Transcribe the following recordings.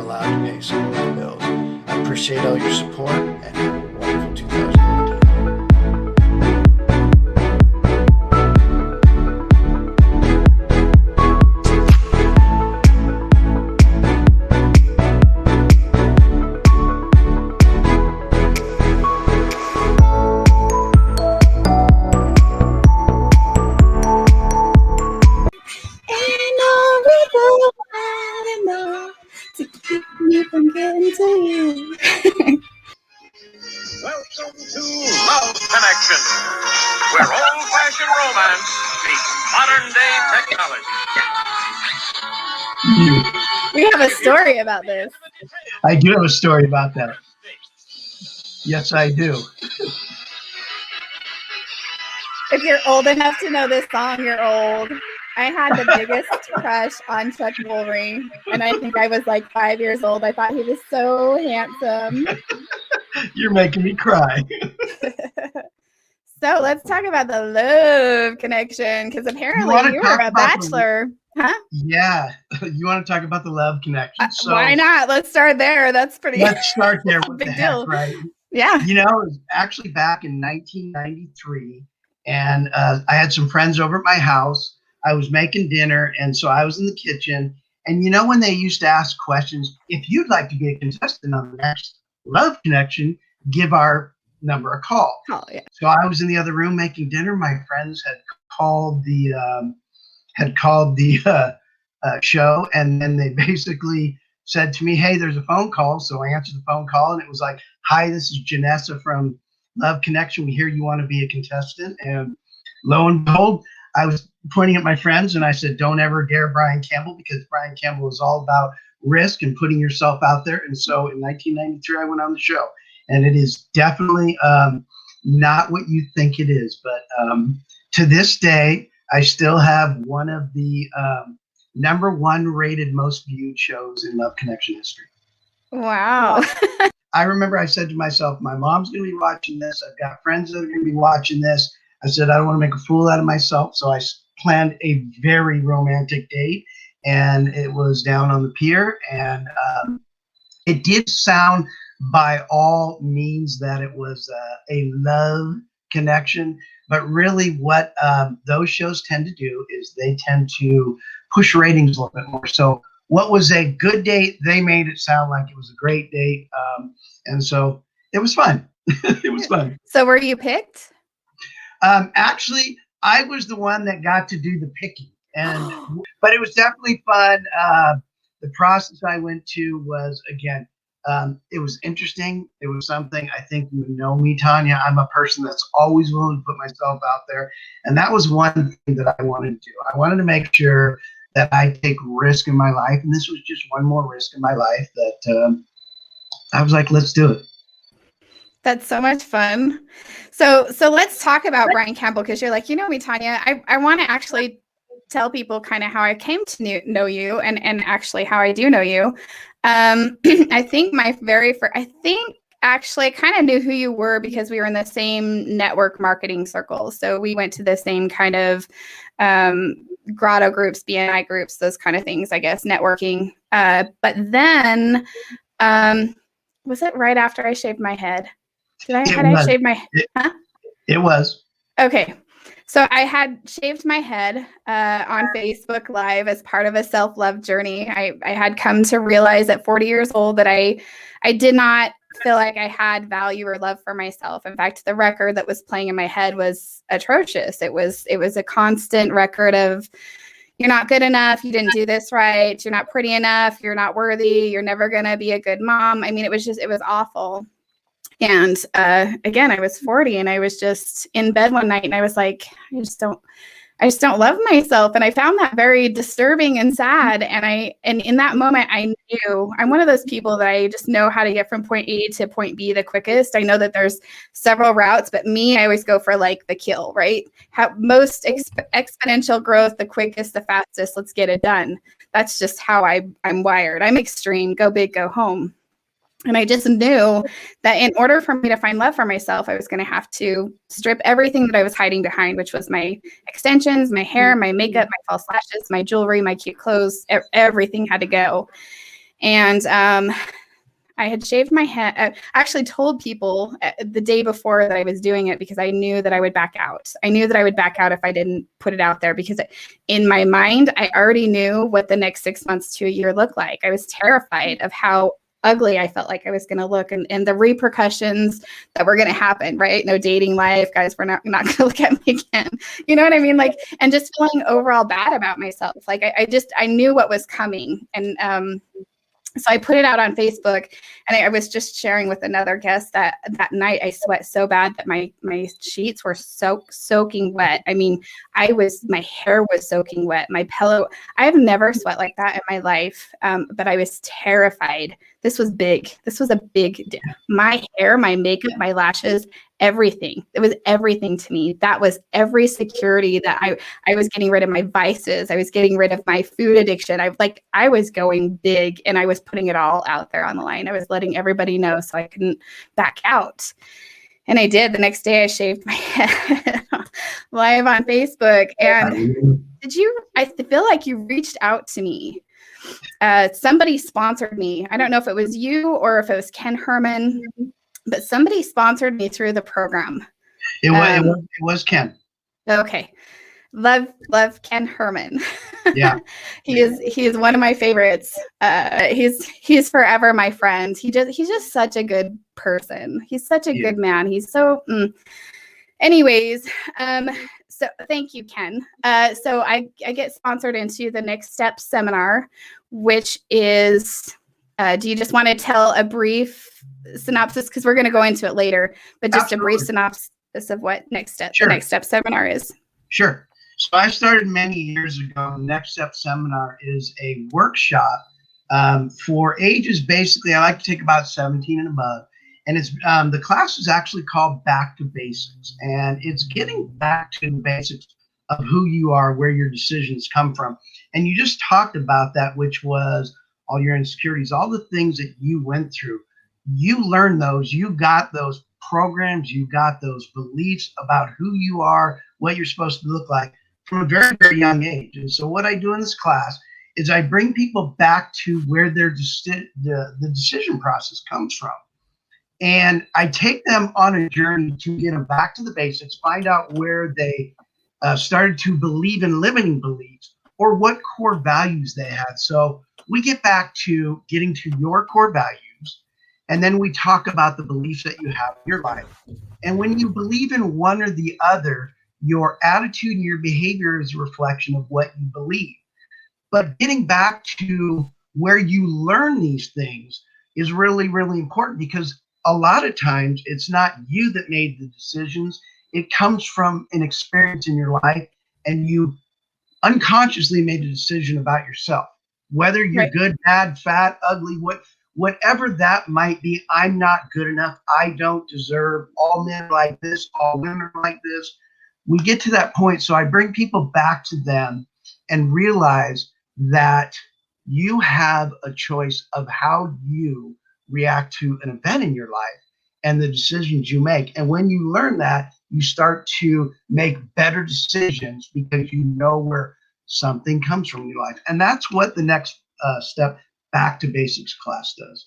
I'm allowed to pay some of my bills. I appreciate all your support and have a wonderful 2019. From getting to you. Welcome to Love Connection, where old-fashioned romance meets modern-day technology. We have a story about this. I do have a story about that. Yes, I do. If you're old enough to know this song, you're old. I had the biggest crush on Chuck Woolery, and I think I was like 5 years old. I thought he was so handsome. You're making me cry. So let's talk about the love connection, because apparently you were a bachelor. Huh? Yeah. You want to talk about the love connection? So why not? Let's start there. That's pretty. Let's start there. What big the deal. Heck, right? Yeah. You know, it was actually back in 1993, and I had some friends over at my house. I was making dinner, and so I was in the kitchen. And you know, when they used to ask questions, if you'd like to be a contestant on the next Love Connection, give our number a call. Oh, yeah. So I was in the other room making dinner. My friends had called the show, and then they basically said to me, "Hey, there's a phone call." So I answered the phone call, and it was like, "Hi, this is Janessa from Love Connection. We hear you want to be a contestant." And lo and behold, I was pointing at my friends, and I said, "Don't ever dare Bryan Campbell," because Bryan Campbell is all about risk and putting yourself out there. And so in 1993, I went on the show, and it is definitely not what you think it is. But to this day, I still have one of the #1 rated most viewed shows in Love Connection history. Wow. I remember I said to myself, my mom's going to be watching this. I've got friends that are going to be watching this. I said, I don't want to make a fool out of myself. So I planned a very romantic date, and it was down on the pier. And it did sound by all means that it was a love connection. But really what those shows tend to do is they tend to push ratings a little bit more. So what was a good date, they made it sound like it was a great date. And so it was fun. It was fun. So were you picked? Actually, I was the one that got to do the picking, but it was definitely fun. The process I went to was, again, it was interesting. It was something, I think you know me, Tawnia. I'm a person that's always willing to put myself out there. And that was one thing that I wanted to do. I wanted to make sure that I take risk in my life. And this was just one more risk in my life that I was like, let's do it. That's so much fun. So let's talk about Bryan Campbell, because you're like, you know me, Tawnia. I want to actually tell people kind of how I came to know you and actually how I do know you. I think actually I kind of knew who you were because we were in the same network marketing circle. So we went to the same kind of grotto groups, BNI groups, those kind of things, I guess, networking. But then was it right after I shaved my head? I shaved my head? Huh? It was. Okay. So I had shaved my head on Facebook Live as part of a self-love journey. I had come to realize at 40 years old that I did not feel like I had value or love for myself. In fact, the record that was playing in my head was atrocious. It was a constant record of, you're not good enough, you didn't do this right, you're not pretty enough, you're not worthy, you're never going to be a good mom. I mean, it was awful. And again, I was 40 and I was just in bed one night and I was like, I just don't love myself. And I found that very disturbing and sad. And in that moment, I knew I'm one of those people that I just know how to get from point A to point B the quickest. I know that there's several routes, but I always go for like the kill, right? Most exponential growth, the quickest, the fastest, let's get it done. That's just how I'm wired. I'm extreme, go big, go home. And I just knew that in order for me to find love for myself, I was going to have to strip everything that I was hiding behind, which was my extensions, my hair, my makeup, my false lashes, my jewelry, my cute clothes. Everything had to go. And I had shaved my head. I actually told people the day before that I was doing it because I knew that I would back out. I knew that I would back out if I didn't put it out there, because in my mind, I already knew what the next 6 months to a year looked like. I was terrified of how ugly I felt like I was going to look, and the repercussions that were going to happen, right? No dating life, guys, we're not going to look at me again. You know what I mean? Like, and just feeling overall bad about myself. Like I knew what was coming. And, so I put it out on Facebook, and I was just sharing with another guest that night I sweat so bad that my sheets were soaking wet. I mean, my hair was soaking wet. My pillow, I have never sweat like that in my life, but I was terrified. This was big. This was a big, my hair, my makeup, my lashes, everything. It was everything to me. That was every security that I was getting rid of my vices. I was getting rid of my food addiction. I was going big, and I was putting it all out there on the line. I was letting everybody know so I couldn't back out. And I did. The next day I shaved my head live on Facebook. And I feel like you reached out to me. Somebody sponsored me. I don't know if it was you or if it was Ken Herman, but somebody sponsored me through the program. It was Ken. Okay. Love Ken Herman. Yeah. He is one of my favorites. He's forever my friend. He's just such a good person. He's such a good man. He's so anyways, so thank you, Ken. So I get sponsored into the Next Step seminar, which is do you just want to tell a brief synopsis, because we're going to go into it later, but just Absolutely. a brief synopsis of what the Next Step seminar is? Sure. So I started many years ago. Next Step Seminar is a workshop for ages, basically, I like to take about 17 and above. And it's the class is actually called Back to Basics. And it's getting back to the basics of who you are, where your decisions come from. And you just talked about that, which was all your insecurities, all the things that you went through. You learned those, you got those programs, you got those beliefs about who you are, what you're supposed to look like from a very, very young age. And so what I do in this class is I bring people back to where their the decision process comes from. And I take them on a journey to get them back to the basics, find out where they started to believe in limiting beliefs or what core values they had. So we get back to getting to your core values, and then we talk about the beliefs that you have in your life. And when you believe in one or the other, your attitude and your behavior is a reflection of what you believe. But getting back to where you learn these things is really, really important, because a lot of times it's not you that made the decisions. It comes from an experience in your life, and you unconsciously made a decision about yourself, whether you're Right. good, bad, fat, ugly, whatever that might be. I'm not good enough. I don't deserve. All men are like this. All women are like this. We get to that point. So I bring people back to them and realize that you have a choice of how you react to an event in your life and the decisions you make. And when you learn that, you start to make better decisions because you know where something comes from in your life. And that's what the Next Step Back to Basics class does.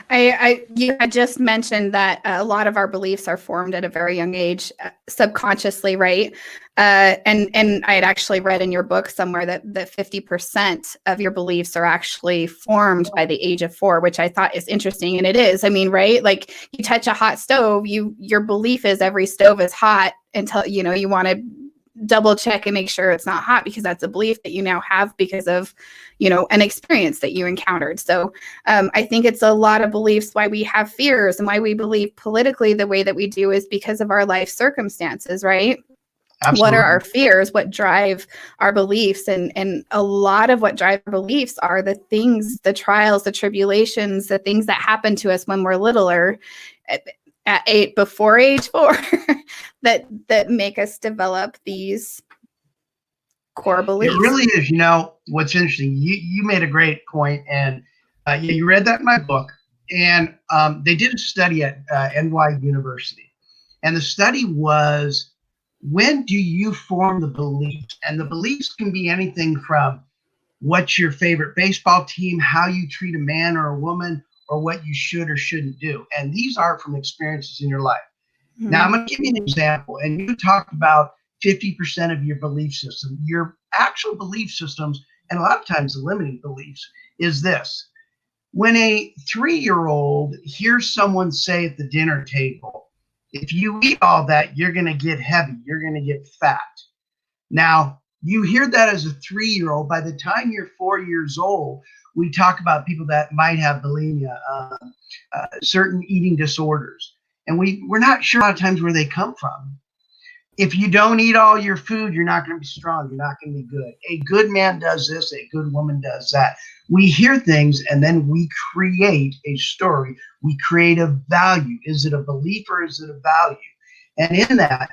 You had just mentioned that a lot of our beliefs are formed at a very young age, subconsciously, right? And I had actually read in your book somewhere that 50% of your beliefs are actually formed by the age of 4, which I thought is interesting, and it is. I mean, right? Like, you touch a hot stove, your belief is every stove is hot until you want to double check and make sure it's not hot, because that's a belief that you now have because of an experience that you encountered. So I think it's a lot of beliefs why we have fears and why we believe politically the way that we do is because of our life circumstances, right? Absolutely. What are our fears? What drive our beliefs? And a lot of what drive our beliefs are the things, the trials, the tribulations, the things that happen to us when we're littler at 8 before age 4 that make us develop these core beliefs. It really is. What's interesting, you made a great point, and you read that in my book, and they did a study at NY University, and the study was, when do you form the beliefs? And the beliefs can be anything from what's your favorite baseball team, how you treat a man or a woman, or what you should or shouldn't do. And these are from experiences in your life. Mhm. Now, I'm going to give you an example. And you talked about 50% of your belief system. Your actual belief systems, and a lot of times the limiting beliefs, is this. When a 3-year-old hears someone say at the dinner table, if you eat all that, you're going to get heavy, you're going to get fat. Now, you hear that as a 3-year-old. By the time you're 4 years old, we talk about people that might have bulimia, certain eating disorders. And we're not sure a lot of times where they come from. If you don't eat all your food, you're not going to be strong. You're not going to be good. A good man does this. A good woman does that. We hear things and then we create a story. We create a value. Is it a belief or is it a value? And in that,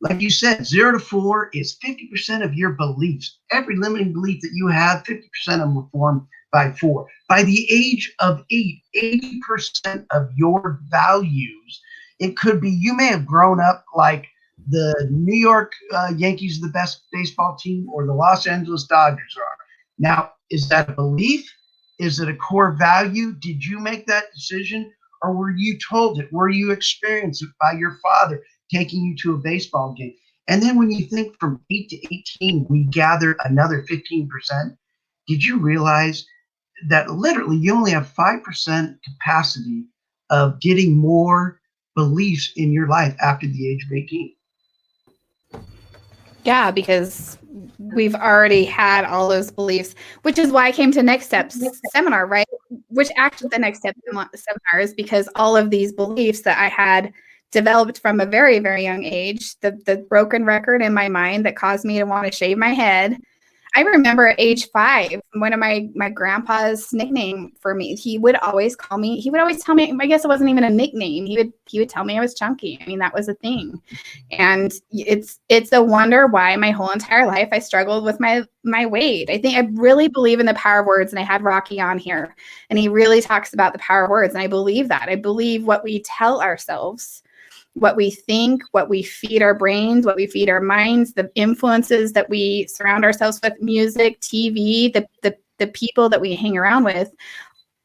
like you said, 0 to 4 is 50% of your beliefs. Every limiting belief that you have, 50% of them were formed by 4. By the age of 8, 80% of your values, it could be you may have grown up like the New York Yankees are the best baseball team or the Los Angeles Dodgers are. Now, is that a belief? Is it a core value? Did you make that decision? Or were you told it? Were you experienced it by your father taking you to a baseball game? And then when you think from 8 to 18, we gather another 15%. Did you realize that literally you only have 5% capacity of getting more beliefs in your life after the age of 18? Yeah, because we've already had all those beliefs, which is why I came to Next Steps seminar, right? Which actually the Next Steps seminar is because all of these beliefs that I had developed from a very, very young age, the broken record in my mind that caused me to want to shave my head. I remember at age 5, one of my grandpa's nickname for me, he would always tell me, I guess it wasn't even a nickname. He would tell me I was chunky. I mean, that was a thing. And it's a wonder why my whole entire life I struggled with my weight. I think I really believe in the power of words, and I had Rocky on here and he really talks about the power of words. And I believe that. I believe what we tell ourselves, what we think, what we feed our brains, what we feed our minds, the influences that we surround ourselves with, music, TV, the people that we hang around with,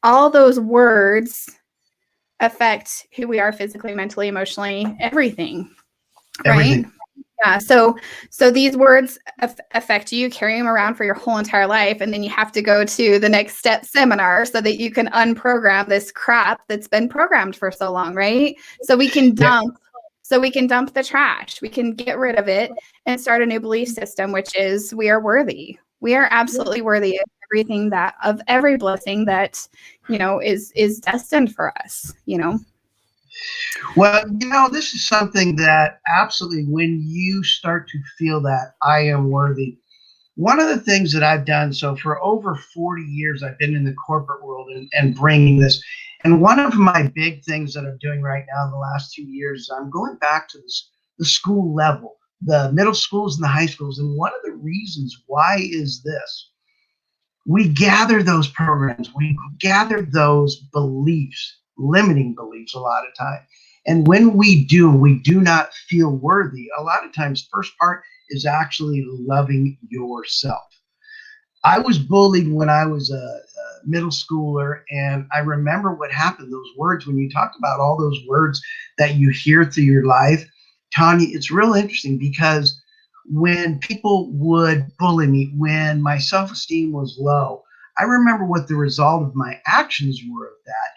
all those words affect who we are physically, mentally, emotionally, everything. Everything. Right? Yeah. So these words affect you, carry them around for your whole entire life. And then you have to go to the Next Step seminar so that you can unprogram this crap that's been programmed for so long, right? So we can dump the trash. We can get rid of it and start a new belief system, which is we are worthy. We are absolutely worthy of everything of every blessing that, is destined for us, Well, this is something that absolutely, when you start to feel that I am worthy, one of the things that I've done, so for over 40 years, I've been in the corporate world and bringing this. And one of my big things that I'm doing right now in the last 2 years, I'm going back to the school level, the middle schools and the high schools. And one of the reasons why is this. We gather those programs, we gather those beliefs, limiting beliefs a lot of time. And when we do not feel worthy, a lot of times, first part is actually loving yourself. I was bullied when I was a middle schooler, and I remember what happened. Those words, when you talk about all those words that you hear through your life, Tawnia, it's real interesting because when people would bully me, when my self-esteem was low, I remember what the result of my actions were of that.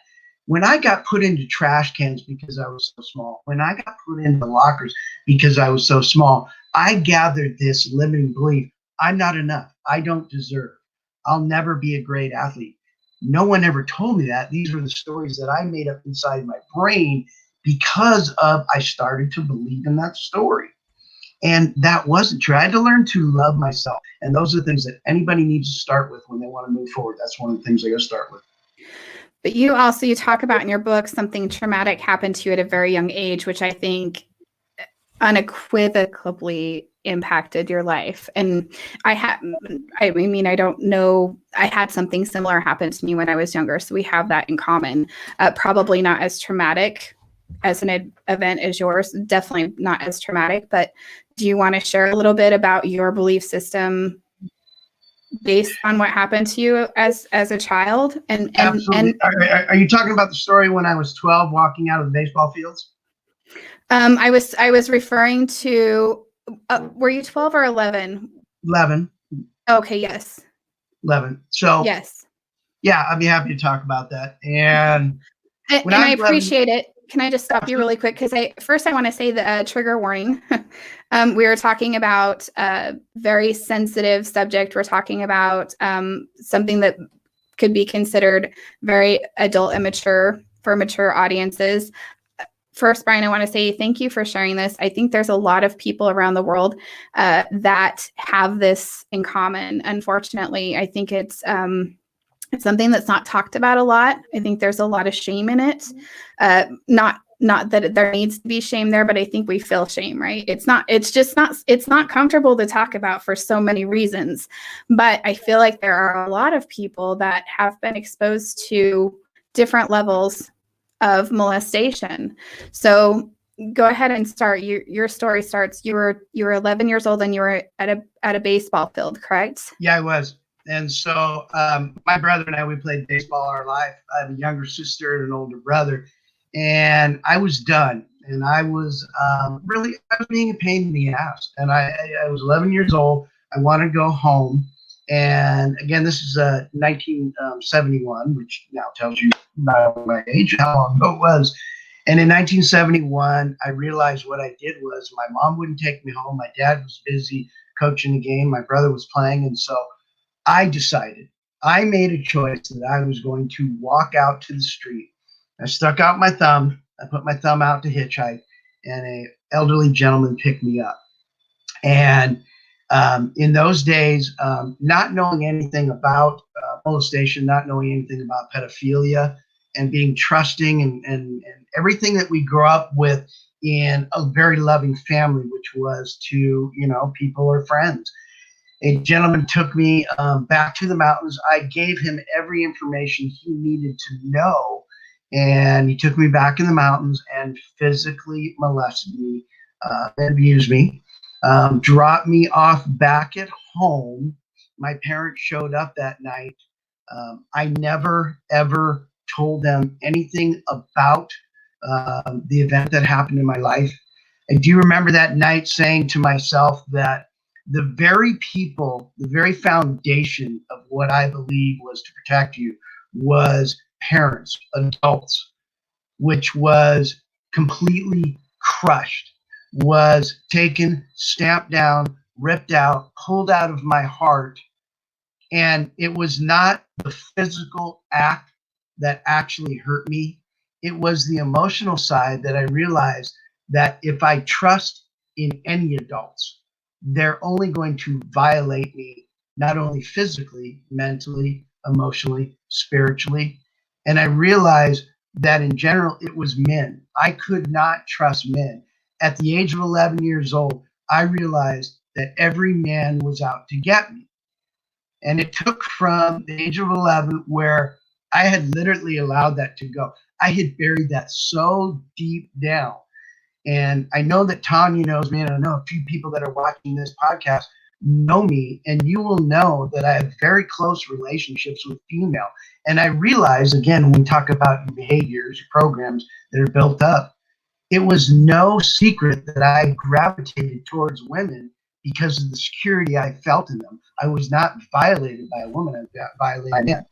When I got put into trash cans because I was so small, when I got put into lockers because I was so small, I gathered this limiting belief. I'm not enough. I don't deserve. I'll never be a great athlete. No one ever told me that. These were the stories that I made up inside my brain because I started to believe in that story. And that wasn't true. I had to learn to love myself. And those are the things that anybody needs to start with when they want to move forward. That's one of the things they got to start with. But you talk about in your book something traumatic happened to you at a very young age, which I think unequivocally impacted your life. And I don't know, I had something similar happen to me when I was younger. So we have that in common. Probably not as traumatic as an event as yours, definitely not as traumatic, but do you want to share a little bit about your belief system based on what happened to you as a child? Absolutely. Are you talking about the story when I was 12 walking out of the baseball fields? I was referring to, were you 12 or 11? 11. Okay, yes. 11. So Yes. yeah, I'd be happy to talk about that. And And I appreciate it. Can I just stop you really quick? Because I want to say the trigger warning. We were talking about a very sensitive subject. We're talking about something that could be considered very adult and mature for mature audiences. First, Bryan, I want to say thank you for sharing this. I think there's a lot of people around the world that have this in common. Unfortunately, I think it's something that's not talked about a lot. I think there's a lot of shame in it. Not that there needs to be shame there, but I think we feel shame, right? It's not comfortable to talk about for so many reasons. But I feel like there are a lot of people that have been exposed to different levels of molestation. So go ahead and start. Your story starts. You were 11 years old and you were at a baseball field, correct? yeah, I was. And so my brother and I, we played baseball our life. I have a younger sister and an older brother. And I was done. And I was I was being a pain in the ass. And I was 11 years old. I wanted to go home. And again, this is 1971, which now tells you about my age, how long ago it was. And in 1971, I realized what I did was my mom wouldn't take me home. My dad was busy coaching the game. My brother was playing. And so I made a choice that I was going to walk out to the street. I stuck out my thumb. I put my thumb out to hitchhike, and an elderly gentleman picked me up. And in those days, not knowing anything about molestation, not knowing anything about pedophilia, and being trusting and everything that we grew up with in a very loving family, which was to, people are friends. A gentleman took me back to the mountains. I gave him every information he needed to know. And he took me back in the mountains and physically molested me, abused me, dropped me off back at home. My parents showed up that night. I never, ever told them anything about the event that happened in my life. I do remember that night saying to myself that the very people, the very foundation of what I believe was to protect you was parents, adults, which was completely crushed, was taken, stamped down, ripped out, pulled out of my heart. And it was not the physical act that actually hurt me. It was the emotional side that I realized that if I trust in any adults, they're only going to violate me, not only physically, mentally, emotionally, spiritually. And I realized that in general, it was men. I could not trust men. At the age of 11 years old, I realized that every man was out to get me. And it took from the age of 11, where I had literally allowed that to go. I had buried that so deep down. And I know that Tawnia knows me, and I know a few people that are watching this podcast know me, and you will know that I have very close relationships with female. And I realize, again, when we talk about your behaviors, your programs that are built up, it was no secret that I gravitated towards women because of the security I felt in them. I was not violated by a woman, I got violated by men.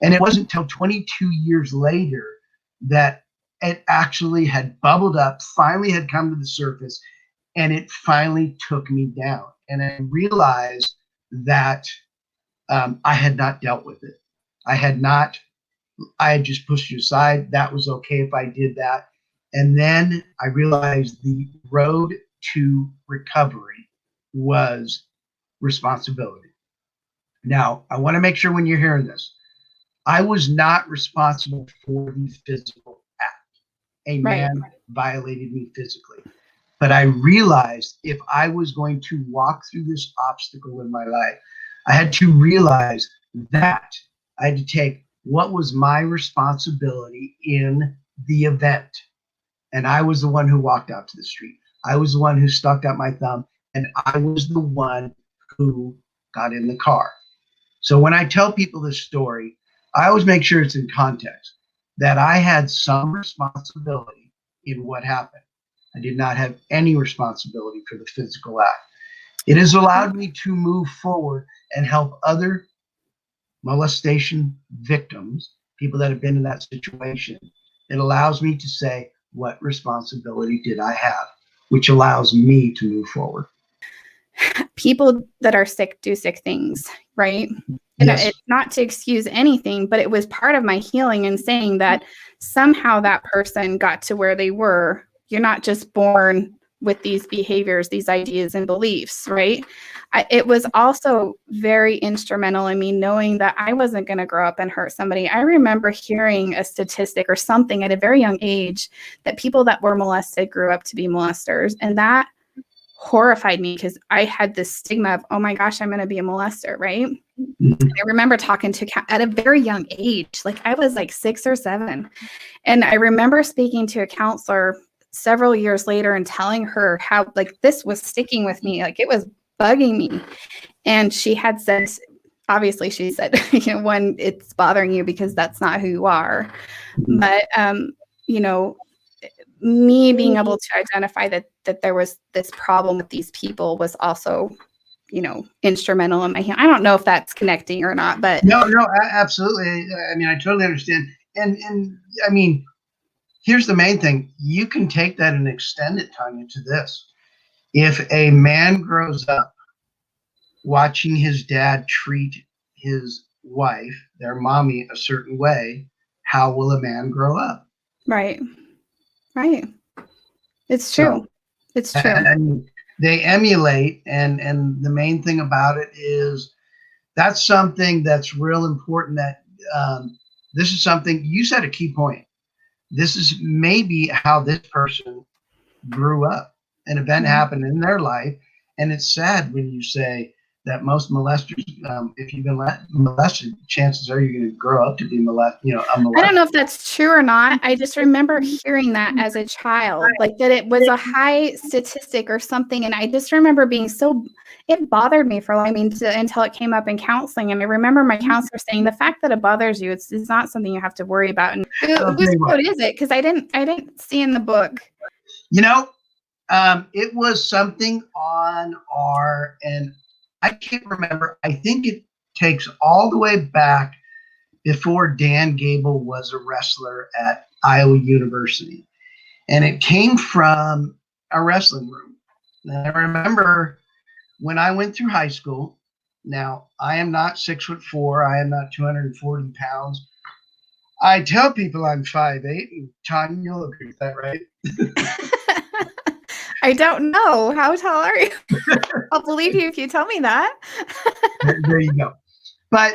And it wasn't until 22 years later that it actually had bubbled up, finally had come to the surface, and it finally took me down. And I realized that I had not dealt with it. I had just pushed it aside. That was okay if I did that. And then I realized the road to recovery was responsibility. Now, I want to make sure when you're hearing this, I was not responsible for the physical act. A man violated me physically. But I realized if I was going to walk through this obstacle in my life, I had to realize that I had to take what was my responsibility in the event. And I was the one who walked out to the street. I was the one who stuck out my thumb. And I was the one who got in the car. So when I tell people this story, I always make sure it's in context, that I had some responsibility in what happened. I did not have any responsibility for the physical act. It has allowed me to move forward and help other molestation victims, people that have been in that situation. It allows me to say, what responsibility did I have? Which allows me to move forward. People that are sick do sick things, right? And Yes. it's not to excuse anything, but it was part of my healing and saying that somehow that person got to where they were. You're not just born with these behaviors, these ideas and beliefs, right? It was also very instrumental in me knowing that I wasn't going to grow up and hurt somebody. I remember hearing a statistic or something at a very young age that people that were molested grew up to be molesters. And that horrified me because I had this stigma of, oh my gosh, I'm going to be a molester, right? Mhm. I remember talking to at a very young age, like I was like 6 or 7. And I remember speaking to a counselor several years later and telling her how like this was sticking with me, like it was bugging me. And she had said, obviously she said, you know, one, it's bothering you because that's not who you are. Mhm. But, you know, me being able to identify that there was this problem with these people was also, you know, instrumental in my healing. I don't know if that's connecting or not, but No, absolutely. I mean, I totally understand. And I mean, here's the main thing. You can take that and extend it, Tawnia, to this. If a man grows up watching his dad treat his wife, their mommy, a certain way, how will a man grow up? right. It's true. So, It's true. and they emulate, and the main thing about it is that's something that's real important. That this is something you said a key point. This is maybe how this person grew up. An event happened in their life, and it's sad when you say that most molesters, if you've been molested, chances are you're going to grow up to be a molester. I don't know if that's true or not. I just remember hearing that as a child, like that it was a high statistic or something. And I just remember being it bothered me for, until it came up in counseling. And I remember my counselor saying the fact that it bothers you, it's not something you have to worry about. And whose quote is it? Because I didn't see in the book. It was something on and I can't remember. I think it takes all the way back before Dan Gable was a wrestler at Iowa University. And it came from a wrestling room. And I remember when I went through high school. Now, I am not 6'4". I am not 240 pounds. I tell people I'm 5'8", and Tawnia, you'll agree with that, right? I don't know. How tall are you? I'll believe you if you tell me that. There you go. But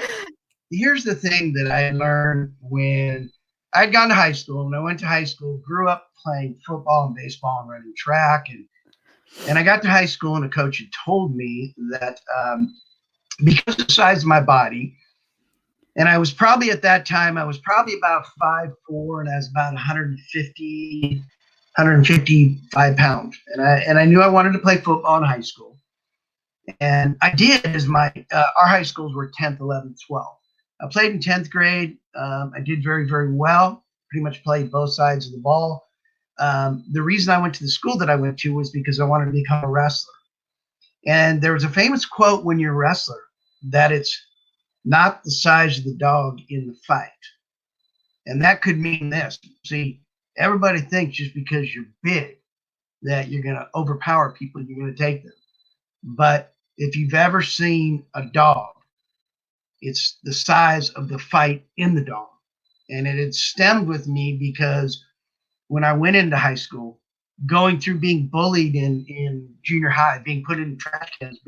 here's the thing that I learned when I'd gone to high school. When I went to high school, grew up playing football and baseball and running track. And I got to high school, and a coach had told me that because of the size of my body, and I was probably at that time, I was probably about 5'4", and I was about 155 pounds. And I knew I wanted to play football in high school. And I did, as our high schools were 10th, 11th, 12th. I played in 10th grade. I did very, very well. Pretty much played both sides of the ball. The reason I went to the school that I went to was because I wanted to become a wrestler. And there was a famous quote when you're a wrestler that it's not the size of the dog in the fight. And that could mean this. See, everybody thinks just because you're big that you're going to overpower people, you're going to take them. But if you've ever seen a dog, it's the size of the fight in the dog. And it had stemmed with me because when I went into high school, going through being bullied in junior high, being put in trash cans,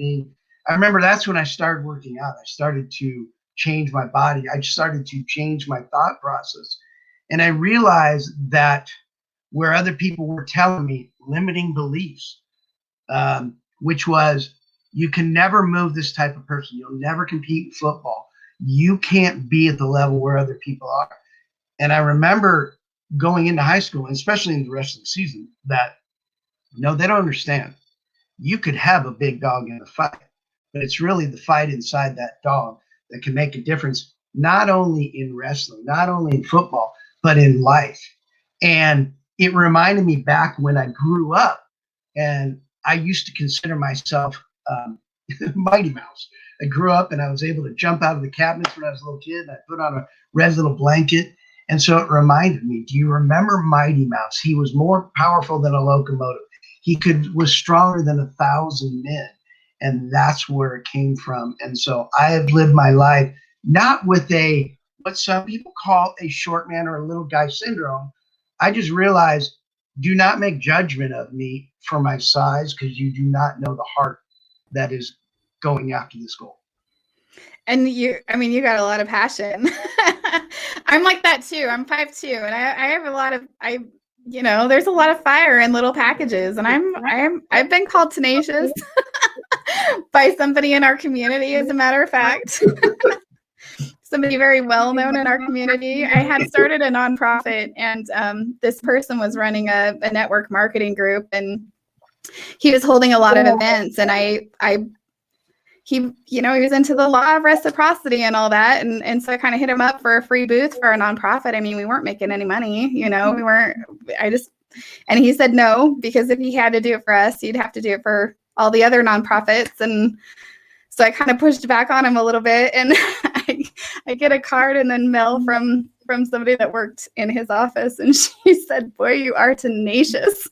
I remember that's when I started working out. I started to change my body. I started to change my thought process. And I realized that where other people were telling me limiting beliefs, which was, you can never move this type of person. You'll never compete in football. You can't be at the level where other people are. And I remember going into high school, and especially in the wrestling season, that no, they don't understand. You could have a big dog in a fight, but it's really the fight inside that dog that can make a difference, not only in wrestling, not only in football, but in life. And it reminded me back when I grew up, and I used to consider myself Mighty Mouse. I grew up and I was able to jump out of the cabinets when I was a little kid. And I put on a red little blanket. And so it reminded me, do you remember Mighty Mouse? He was more powerful than a locomotive. He was stronger than 1,000 men. And that's where it came from. And so I have lived my life not with what some people call a short man or a little guy syndrome. I just realized, do not make judgment of me for my size, because you do not know the heart that is going after this goal. And you got a lot of passion. I'm like that too. I'm 5'2", and I have a lot of, there's a lot of fire in little packages, and I've been called tenacious by somebody in our community, as a matter of fact. Somebody very well known in our community. I had started a nonprofit, and this person was running a network marketing group, and he was holding a lot of events, and he was into the law of reciprocity and all that. And so I kind of hit him up for a free booth for a nonprofit. I mean, we weren't making any money, and he said no, because if he had to do it for us, he'd have to do it for all the other nonprofits. And so I kind of pushed back on him a little bit, and I get a card and then mail from somebody that worked in his office. And she said, "Boy, you are tenacious."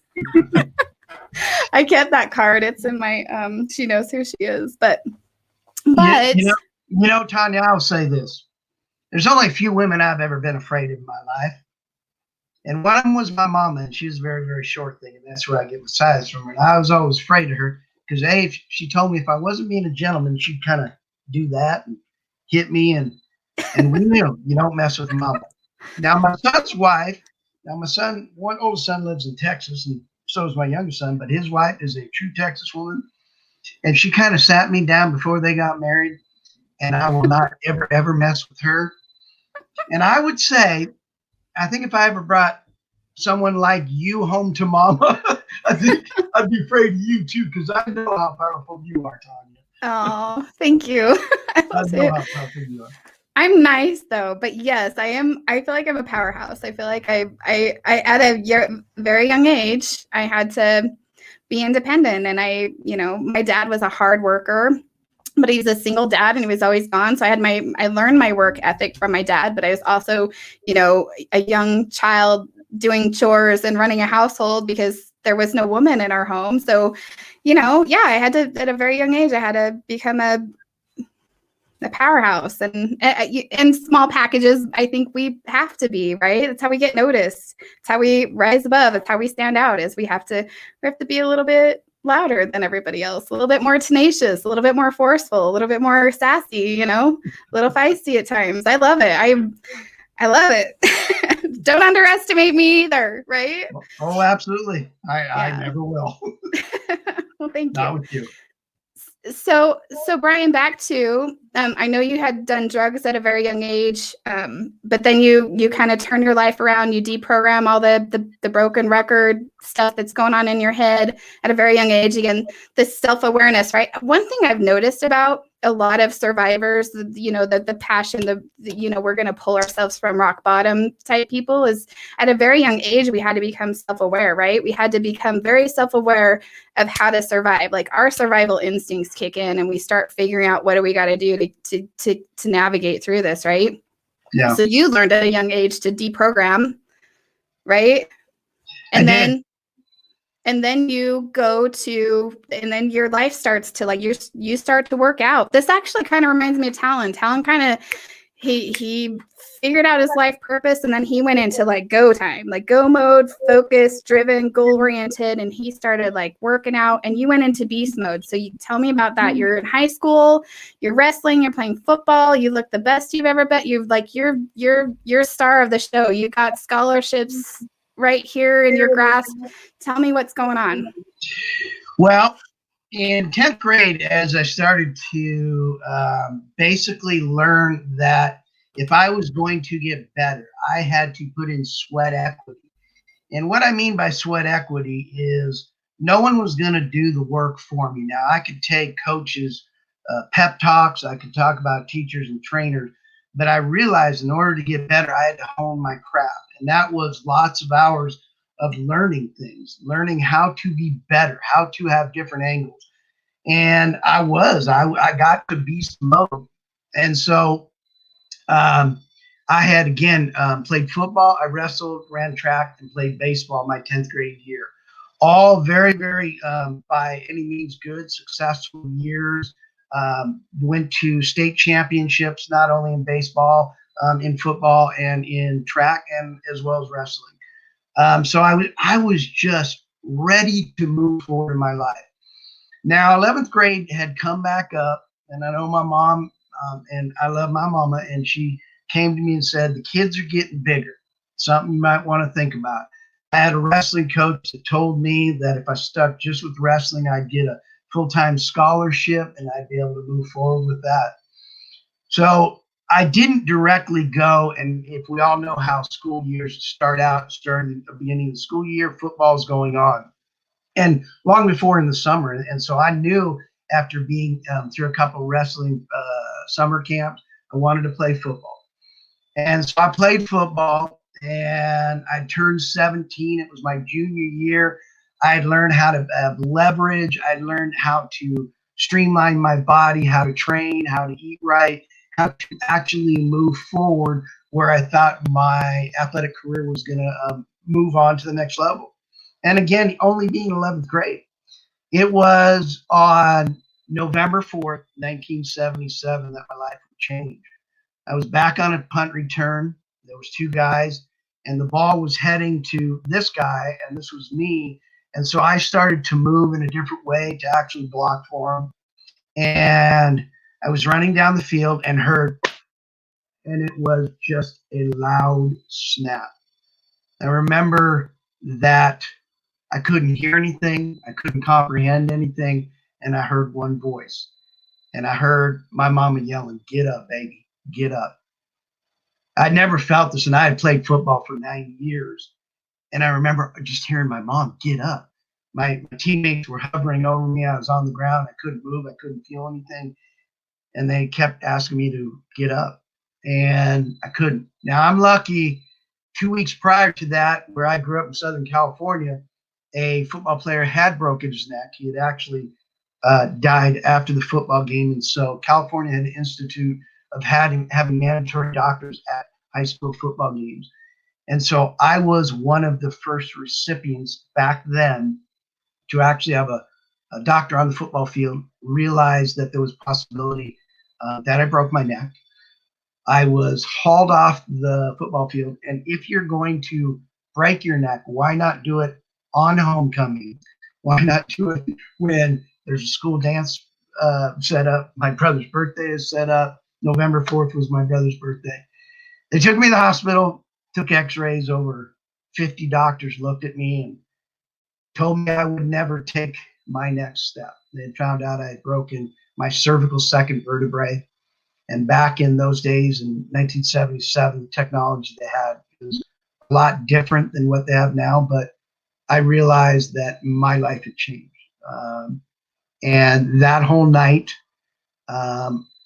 I kept that card. It's in my, she knows who she is, but Tawnia, I'll say this. There's only a few women I've ever been afraid of in my life. And one of them was my mama, and she was a very, very short thing. And that's where I get my size from her. And I was always afraid of her because, she told me if I wasn't being a gentleman, she'd kind of do that and hit me. And we knew you don't mess with mama. Now, my son's wife, one oldest son lives in Texas, and so is my youngest son, but his wife is a true Texas woman. And she kind of sat me down before they got married, and I will not ever mess with her. And I would say, I think if I ever brought someone like you home to mama, I think I'd be afraid of you too, because I know how powerful you are, Tawnia. Oh, thank you. I know how powerful you are. I'm nice though, but yes, I am. I feel like I'm a powerhouse. I feel like I at a very young age, I had to be independent. And my dad was a hard worker, but he was a single dad and he was always gone. So I learned my work ethic from my dad, but I was also, a young child doing chores and running a household because there was no woman in our home. So, I had to, at a very young age, I had to become a powerhouse. And in small packages, I think we have to be, right? That's how we get noticed. It's how we rise above. It's how we stand out, is we have to be a little bit louder than everybody else, a little bit more tenacious, a little bit more forceful, a little bit more sassy, a little feisty at times. I love it. I love it. Don't underestimate me either, right? Oh, absolutely. I never will. Well, thank you. Not with you. So Bryan, back to, I know you had done drugs at a very young age, but then you kind of turn your life around, you deprogram all the broken record stuff that's going on in your head at a very young age. Again, this self-awareness, right? One thing I've noticed about a lot of survivors, the passion, we're going to pull ourselves from rock bottom type people, is at a very young age, we had to become self-aware, right? We had to become very self-aware of how to survive. Like, our survival instincts kick in and we start figuring out what do we got to do to navigate through this, right? Yeah. So you learned at a young age to deprogram, right? And then you go to, and then your life starts to, like, you start to work out. This actually kind of reminds me of Talon. Talon kind of, he figured out his life purpose, and then he went into like go time, like go mode, focused, driven, goal oriented, and he started like working out, and you went into beast mode. So you tell me about that. You're in high school, you're wrestling, you're playing football, you look the best you've ever been. You've like, you're star of the show. You got scholarships right here in your grasp. Tell me what's going on. Well, in 10th grade, as I started to basically learn that if I was going to get better, I had to put in sweat equity. And what I mean by sweat equity is no one was going to do the work for me. Now, I could take coaches pep talks. I could talk about teachers and trainers. But I realized in order to get better, I had to hone my craft. And that was lots of hours of learning things, learning how to be better, how to have different angles. And I got to beast mode. And so I had, again, played football, I wrestled, ran track, and played baseball my 10th grade year. All very, very, by any means, good, successful years. Went to state championships, not only in baseball, in football, and in track, and as well as wrestling. So I was just ready to move forward in my life. Now, 11th grade had come back up, and I know my mom, and I love my mama, and she came to me and said, the kids are getting bigger, something you might want to think about. I had a wrestling coach that told me that if I stuck just with wrestling, I'd get a full-time scholarship and I'd be able to move forward with that. So I didn't directly go, and if we all know how school years start out, starting at the beginning of the school year, football's going on, and long before in the summer. And so I knew after being through a couple of wrestling summer camps, I wanted to play football. And so I played football, and I turned 17. It was my junior year. I had learned how to have leverage. I'd learned how to streamline my body, how to train, how to eat right, how to actually move forward where I thought my athletic career was going to move on to the next level. And again, only being 11th grade. It was on November 4th, 1977, that my life would change. I was back on a punt return. There was two guys, and the ball was heading to this guy, and this was me. And so I started to move in a different way to actually block for him. And I was running down the field and heard, and it was just a loud snap. I remember that I couldn't hear anything. I couldn't comprehend anything. And I heard one voice. And I heard my mama yelling, "Get up, baby, get up." I'd never felt this, and I had played football for 9 years. And I remember just hearing my mom, "Get up." My teammates were hovering over me. I was on the ground. I couldn't move. I couldn't feel anything. And they kept asking me to get up. And I couldn't. Now, I'm lucky. 2 weeks prior to that, where I grew up in Southern California, a football player had broken his neck. He had actually died after the football game. And so California had an institute of having mandatory doctors at high school football games. And so I was one of the first recipients back then to actually have a doctor on the football field realize that there was a possibility that I broke my neck. I was hauled off the football field. And if you're going to break your neck, why not do it on homecoming? Why not do it when there's a school dance set up? My brother's birthday is set up. November 4th was my brother's birthday. They took me to the hospital, took x-rays. Over 50 doctors looked at me and told me I would never take my next step. They had found out I had broken my cervical second vertebrae. And back in those days, in 1977, the technology they had was a lot different than what they have now. But I realized that my life had changed. And that whole night,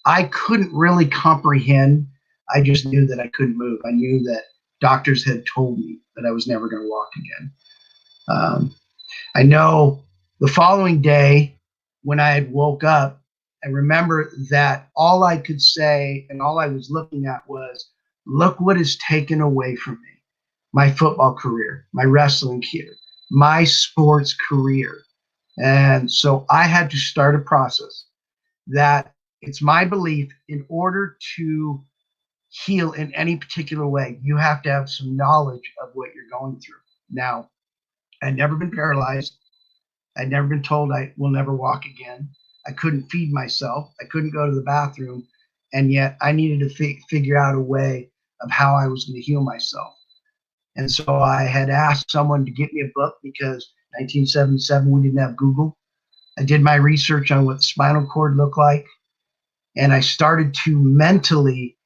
I couldn't really comprehend. I just knew that I couldn't move. I knew that doctors had told me that I was never going to walk again. I know the following day when I had woke up, I remember that all I could say and all I was looking at was, look what is taken away from me. My football career, my wrestling career, my sports career. And so I had to start a process that it's my belief in order to heal in any particular way, you have to have some knowledge of what you're going through. Now, I'd never been paralyzed. I'd never been told I will never walk again. I couldn't feed myself. I couldn't go to the bathroom. And yet I needed to figure out a way of how I was going to heal myself. And so I had asked someone to get me a book because 1977, we didn't have Google. I did my research on what the spinal cord looked like. And I started to mentally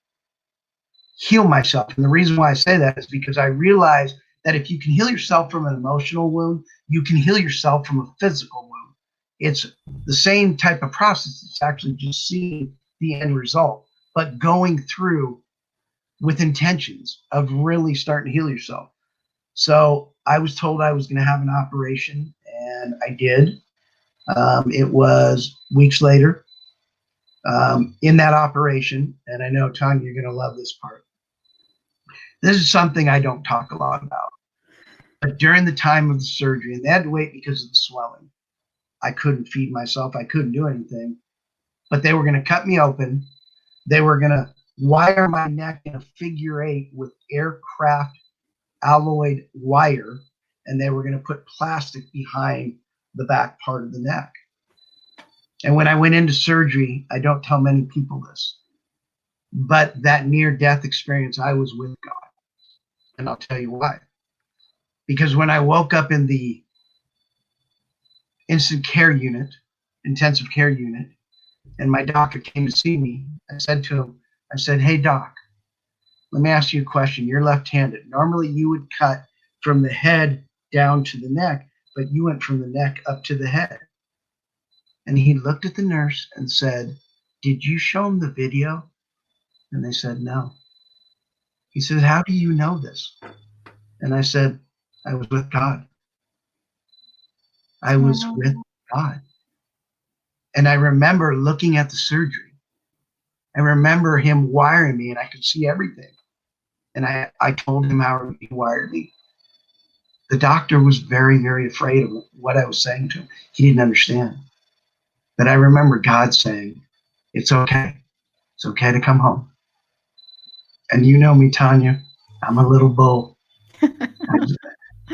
heal myself. And the reason why I say that is because I realized that if you can heal yourself from an emotional wound, you can heal yourself from a physical wound. It's the same type of process. It's actually just seeing the end result, but going through with intentions of really starting to heal yourself. So I was told I was going to have an operation, and I did. It was weeks later in that operation, and I know, Tawnia, you're going to love this part. This is something I don't talk a lot about. But during the time of the surgery, and they had to wait because of the swelling, I couldn't feed myself. I couldn't do anything. But they were going to cut me open. They were going to wire my neck in a figure eight with aircraft alloyed wire, and they were going to put plastic behind the back part of the neck. And when I went into surgery, I don't tell many people this, but that near-death experience, I was with God. And I'll tell you why. Because when I woke up in the intensive care unit, and my doctor came to see me, I said to him, hey, doc, let me ask you a question. You're left-handed. Normally you would cut from the head down to the neck, but you went from the neck up to the head. And he looked at the nurse and said, did you show him the video? And they said, no. He said, how do you know this? And I said, I was with God. I was with God. And I remember looking at the surgery. I remember him wiring me, and I could see everything. And I told him how he wired me. The doctor was very, very afraid of what I was saying to him. He didn't understand. But I remember God saying, it's okay. It's okay to come home. And you know me, Tawnia, I'm a little bull.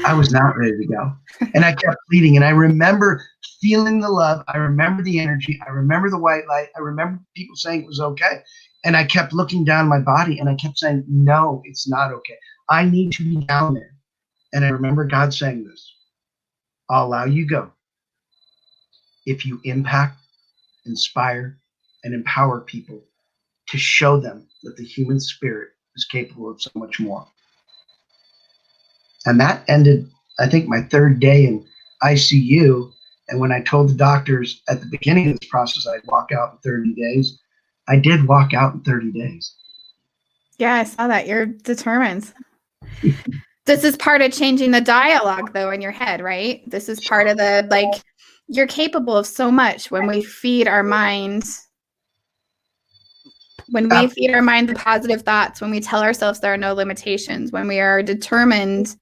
I was not ready to go. And I kept pleading. And I remember feeling the love. I remember the energy. I remember the white light. I remember people saying it was okay. And I kept looking down my body, and I kept saying, no, it's not okay. I need to be down there. And I remember God saying this, I'll allow you go if you impact, inspire, and empower people to show them that the human spirit is capable of so much more. And that ended, I think, my third day in ICU. And when I told the doctors at the beginning of this process I'd walk out in 30 days, I did walk out in 30 days. Yeah, I saw that. You're determined. This is part of changing the dialogue, though, in your head, right? This is part of the, like, you're capable of so much when we feed our minds. When we feed our mind the positive thoughts, when we tell ourselves there are no limitations, when we are determined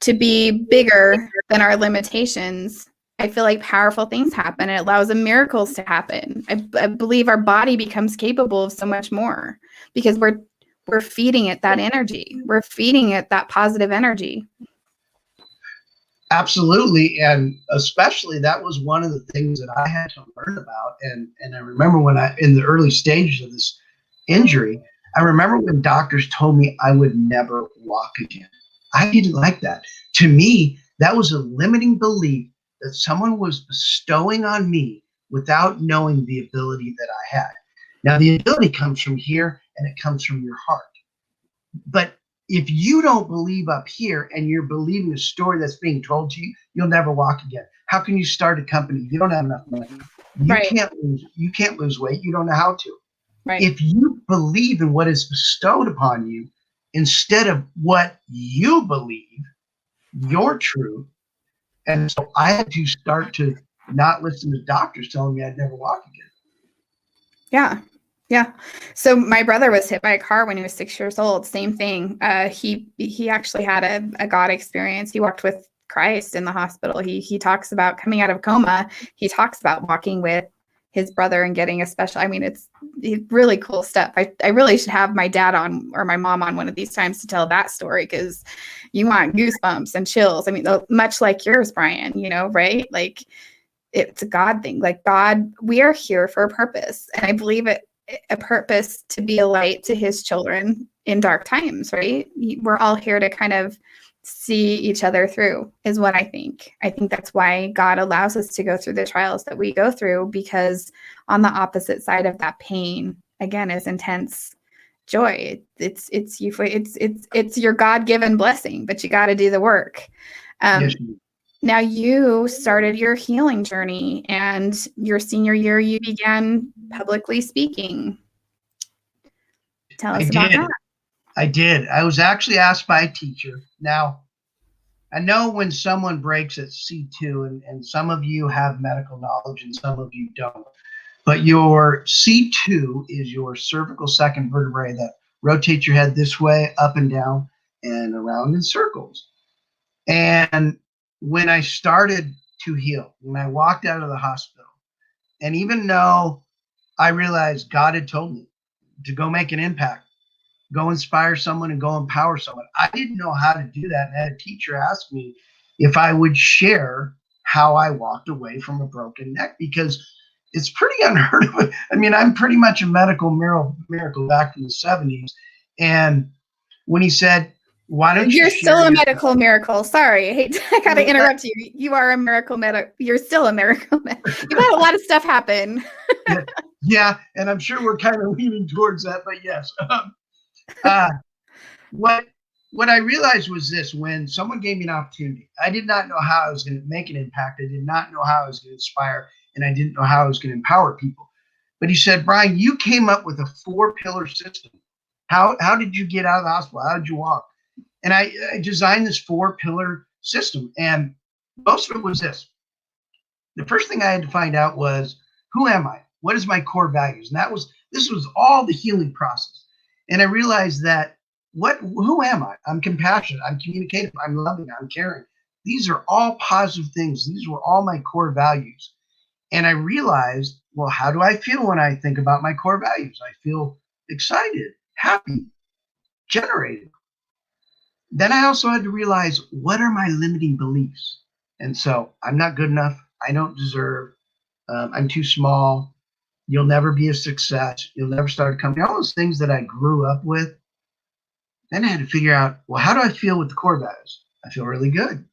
to be bigger than our limitations, I feel like powerful things happen. It allows the miracles to happen. I believe our body becomes capable of so much more because we're feeding it that energy. We're feeding it that positive energy. Absolutely. And especially that was one of the things that I had to learn about. And I remember when in the early stages of this injury, I remember when doctors told me I would never walk again. I didn't like that. To me, that was a limiting belief that someone was bestowing on me without knowing the ability that I had. Now, the ability comes from here, and it comes from your heart. But if you don't believe up here and you're believing a story that's being told to you, you'll never walk again. How can you start a company? You don't have enough money. You can't lose weight. You don't know how to. Right. If you believe in what is bestowed upon you instead of what you believe, your truth. And so I had to start to not listen to doctors telling me I'd never walk again. Yeah. Yeah. So my brother was hit by a car when he was 6 years old. Same thing. He actually had a God experience. He walked with Christ in the hospital. He talks about coming out of a coma. He talks about walking with his brother and getting a special, I mean, it's really cool stuff. I really should have my dad on or my mom on one of these times to tell that story, because you want goosebumps and chills. I mean, much like yours, Bryan, right? Like, it's a God thing. Like, God, we are here for a purpose. And I believe a purpose to be a light to his children in dark times, right? We're all here to kind of see each other through, is what I think. I think that's why God allows us to go through the trials that we go through, because on the opposite side of that pain, again, is intense joy. It's your God-given blessing, but you got to do the work. Yes. Now you started your healing journey, and your senior year, you began publicly speaking. Tell us about that. I did. I was actually asked by a teacher. Now, I know when someone breaks at C2, and some of you have medical knowledge and some of you don't, but your C2 is your cervical second vertebrae that rotates your head this way, up and down, and around in circles. And when I started to heal, when I walked out of the hospital, and even though I realized God had told me to go make an impact, go inspire someone and go empower someone, I didn't know how to do that. And I had a teacher ask me if I would share how I walked away from a broken neck, because it's pretty unheard of. I mean, I'm pretty much a medical miracle back in the 70s. And when he said, why don't you You're still a your medical miracle. Sorry, I gotta interrupt you. You are a miracle You're still a miracle. You've had a lot of stuff happen. Yeah, and I'm sure we're kind of leaning towards that, but yes. What I realized was this: when someone gave me an opportunity, I did not know how I was going to make an impact. I did not know how I was going to inspire, and I didn't know how I was going to empower people. But he said, Bryan, you came up with a 4-pillar system. How did you get out of the hospital? How did you walk? And I designed this 4-pillar system. And most of it was this. The first thing I had to find out was, who am I? What is my core values? And this was all the healing process. And I realized that who am I? I'm compassionate. I'm communicative. I'm loving. I'm caring. These are all positive things. These were all my core values. And I realized, well, how do I feel when I think about my core values? I feel excited, happy, generated. Then I also had to realize, what are my limiting beliefs? And so, I'm not good enough. I don't deserve. I'm too small. You'll never be a success. You'll never start a company. All those things that I grew up with. Then I had to figure out, well, how do I feel with the core values? I feel really good,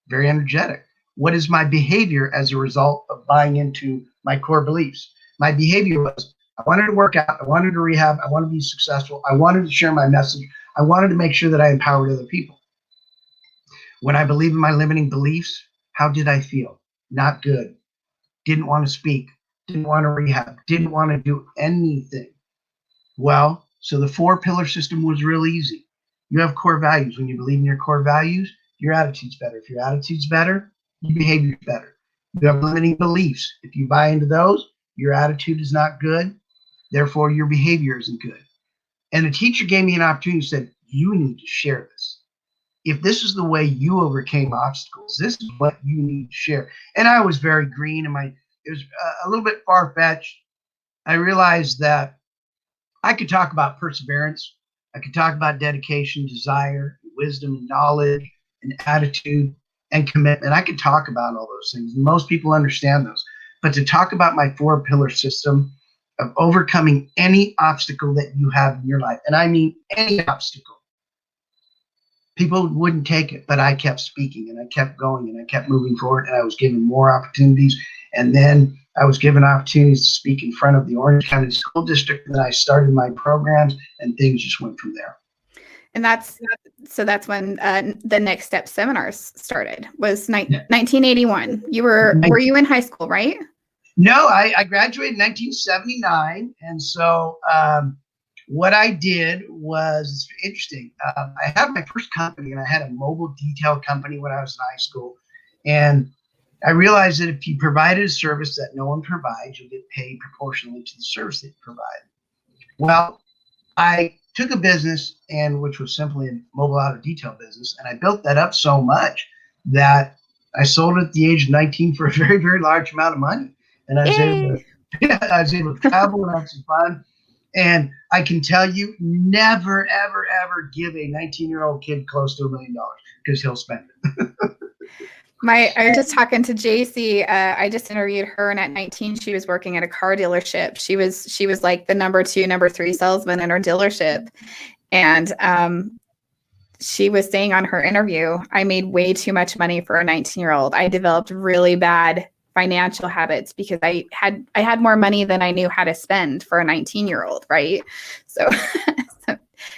very energetic. What is my behavior as a result of buying into my core beliefs? My behavior was, I wanted to work out. I wanted to rehab. I wanted to be successful. I wanted to share my message. I wanted to make sure that I empowered other people. When I believe in my limiting beliefs, how did I feel? Not good. Didn't want to speak. Didn't want to rehab. Didn't want to do anything. Well, so the 4-pillar system was real easy. You have core values. When you believe in your core values, your attitude's better. If your attitude's better, your behavior's better. You have limiting beliefs. If you buy into those, your attitude is not good. Therefore, your behavior isn't good. And the teacher gave me an opportunity and said, you need to share this. If this is the way you overcame obstacles, this is what you need to share. And I was very green, and it was a little bit far-fetched. I realized that I could talk about perseverance. I could talk about dedication, desire, wisdom, and knowledge, and attitude, and commitment. I could talk about all those things. Most people understand those. But to talk about my 4-pillar system of overcoming any obstacle that you have in your life, and I mean any obstacle, people wouldn't take it, but I kept speaking, and I kept going, and I kept moving forward, and I was given more opportunities. And then I was given opportunities to speak in front of the Orange County School District, and then I started my programs, and things just went from there. And that's when the Next Step seminars started, was 1981. Were you in high school, right? No, I graduated in 1979. And so what I did was, it's interesting. I had my first company, and I had a mobile detail company when I was in high school. And I realized that if you provided a service that no one provides, you'll get paid proportionally to the service that you provide. Well, I took a business, which was simply a mobile auto detail business, and I built that up so much that I sold it at the age of 19 for a very, very large amount of money. And I was able to travel and have some fun. And I can tell you, never, ever, ever give a 19-year-old kid close to $1 million, because he'll spend it. I was just talking to JC. I just interviewed her, and at 19, she was working at a car dealership. She was like the number 2, number 3 salesman in her dealership. And she was saying on her interview, I made way too much money for a 19-year-old. I developed really bad financial habits because I had more money than I knew how to spend for a 19-year-old, right? So